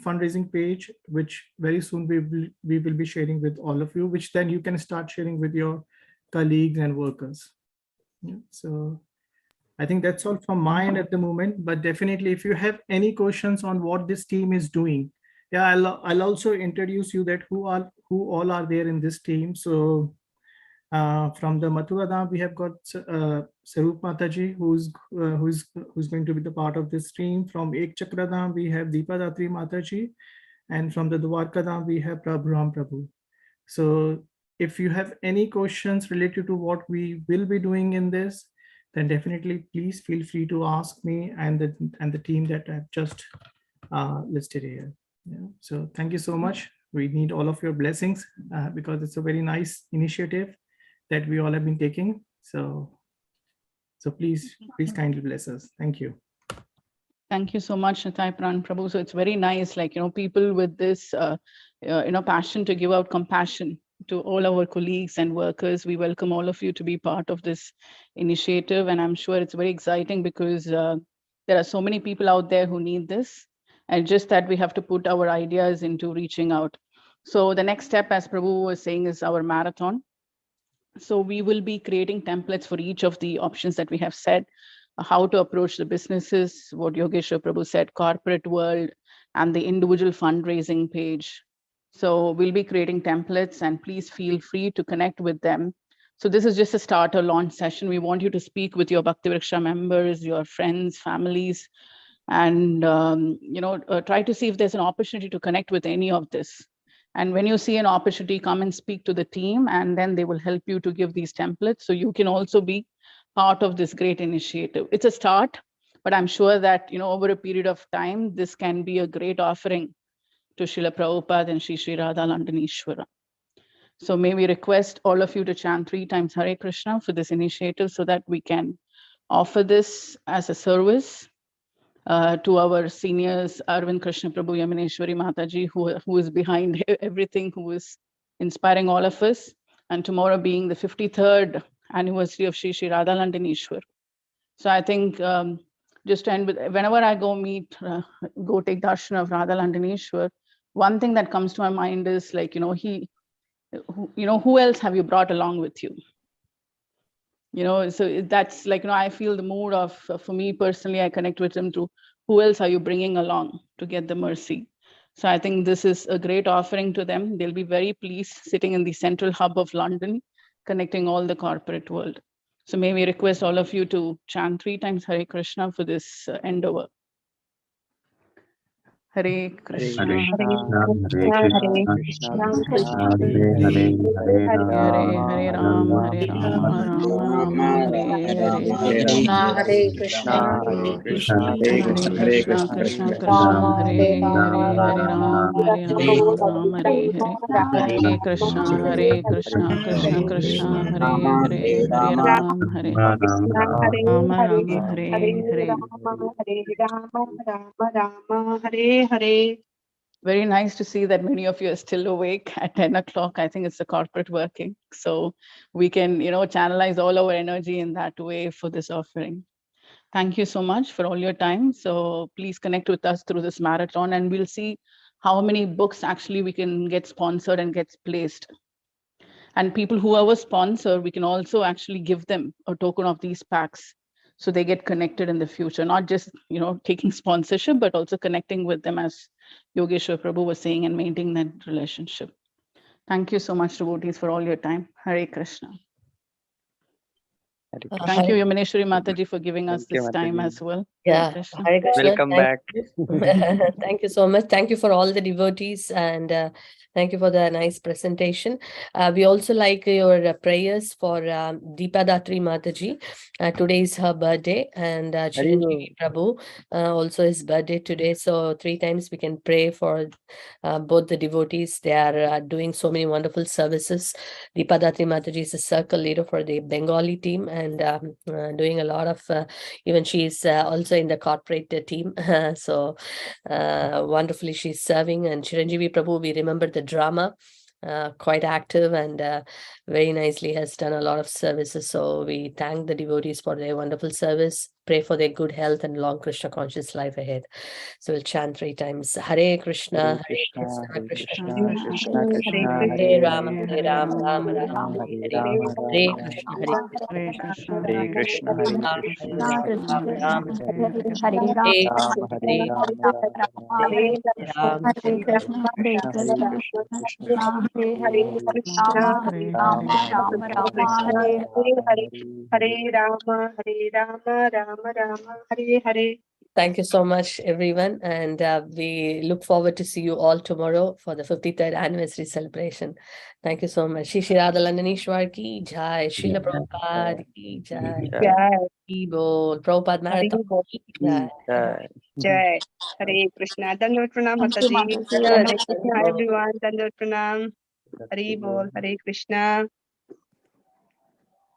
fundraising page, which very soon we will be sharing with all of you, which then you can start sharing with your colleagues and workers. So I think that's all from my end at the moment, but definitely if you have any questions on what this team is doing, I'll also introduce you that who all are there in this team. So from the Mathura Dham, we have got Sarup Mataji, who's going to be the part of this team. From Ek Chakra Dham, we have Deepa Datri Mataji, and from the Dwarka Dham, we have Prabhu Ram Prabhu. So if you have any questions related to what we will be doing in this, then definitely please feel free to ask me and the team that I've just listed here. So thank you so much. We need all of your blessings because it's a very nice initiative that we all have been taking. So please kindly bless us. Thank you. Thank you so much, Nitai Pran Prabhu. So it's very nice, like, people with this, passion to give out compassion to all our colleagues and workers. We welcome all of you to be part of this initiative. And I'm sure it's very exciting because there are so many people out there who need this. And just that we have to put our ideas into reaching out. So the next step, as Prabhu was saying, is our marathon. So we will be creating templates for each of the options that we have said, how to approach the businesses, what Yogeshwar Prabhu said, corporate world, and the individual fundraising page. So we'll be creating templates, and please feel free to connect with them. So this is just a starter launch session. We want you to speak with your Bhakti Vriksha members, your friends, families, and try to see if there's an opportunity to connect with any of this. And when you see an opportunity, come and speak to the team, and then they will help you to give these templates. So you can also be part of this great initiative. It's a start, but I'm sure that, over a period of time, this can be a great offering to Srila Prabhupada and Sri Radha Landanishwara. So may we request all of you to chant 3 times Hare Krishna for this initiative, so that we can offer this as a service to our seniors, Arvind Krishna Prabhu, Yamuneshwari Mataji, who is behind everything, who is inspiring all of us. And tomorrow being the 53rd anniversary of Sri Radha Landanishwar. So I think just to end with, whenever I go take darshan of Radha Landanishwar, one thing that comes to my mind is like, who else have you brought along with you? So that's like, I feel the mood of, for me personally, I connect with him through who else are you bringing along to get the mercy. So I think this is a great offering to them. They'll be very pleased sitting in the central hub of London, connecting all the corporate world. So may we request all of you to chant 3 times Hare Krishna for this endeavor. Hare Krishna, Hare Hare Krishna, Hare Krishna, Krishna Krishna, Hare Hare, Hare Hare Rama, Rama, Hare Rama Rama, Rama, Rama Rama, Hare Hare. Krishna, Hare Krishna, Hare Krishna Krishna, Hare Krishna Krishna, Krishna, Krishna Hare Krishna, Rama, Hare Hare Hare, Rama, Hare Rama Ram, Hare Rama, Ram, Hare Ram Hare Hare. Hare Hare Krishna, Krishna, Krishna Hare Krishna, Krishna, Krishna Hare Krishna, Krishna, Hare Hare, Hare Ram, Hare Rama Rama, Rama, Rama, Rama Hare Hare. Rama, Hare Hare. Very nice to see that many of you are still awake at 10 o'clock. I think it's the corporate working. So we can, channelize all our energy in that way for this offering. Thank you so much for all your time. So please connect with us through this marathon and we'll see how many books actually we can get sponsored and gets placed. And people who are sponsor, we can also actually give them a token of these packs. So they get connected in the future, not just, taking sponsorship, but also connecting with them as Yogeshwar Prabhu was saying and maintaining that relationship. Thank you so much, devotees, for all your time. Hare Krishna. Thank you, Yamuneshwari Mataji, for giving us Thank you, this time Mataji. as well. Hare Yeah, Krishna. Hare Krishna. Welcome back. Thank you so much. Thank you for all the devotees and thank you for the nice presentation. We also like your prayers for Deepa Datri Mataji. Today is her birthday and Chiranjeevi Prabhu also his birthday today. So 3 times we can pray for both the devotees. They are doing so many wonderful services. Deepa Datri Mataji is a circle leader for the Bengali team and doing a lot of, even she is also in the corporate team. So wonderfully she's serving. And Chiranjeevi Prabhu, we remember the drama, quite active and very nicely has done a lot of services. So we thank the devotees for their wonderful service, pray for their good health and long Krishna conscious life ahead. So we'll chant 3 times. Hare Krishna, Hare Krishna, Krishna Krishna Krishna, Hare Rama, Hare Rama, Rama Rama, Hare Hare. Hare Hare Krishna, Hare Hare Krishna, Hare Krishna, Hare Rama, Krishna, Hare Rama, Krishna Rama Rama, Krishna, Hare Hare Hare. Hare. Rama, Hare Rama, Rama Rama, Hare Rama, Hare Krishna, Hare Krishna, Krishna Krishna, Hare Krishna, Hare Rama, Hare. Hare Rama, Krishna, Rama Hare Hare Hare Rama, Hare Rama, Rama Rama, Hare Hare. Thank you so much, everyone. And we look forward to see you all tomorrow for the 53rd anniversary celebration. Thank you so much. Shri Shri Radha Landanishwar ki jai. Srila Prabhupada ki jai. Jai, Ki bol. Prabhupada Hare Marathon Bol, ki jai. Jai. Jai, Hare Krishna. Dandot Pranam Thank you, Mataji. Mataji. Hare Krishna, everyone. Dandot Pranam. Hare Bol, Hare Krishna.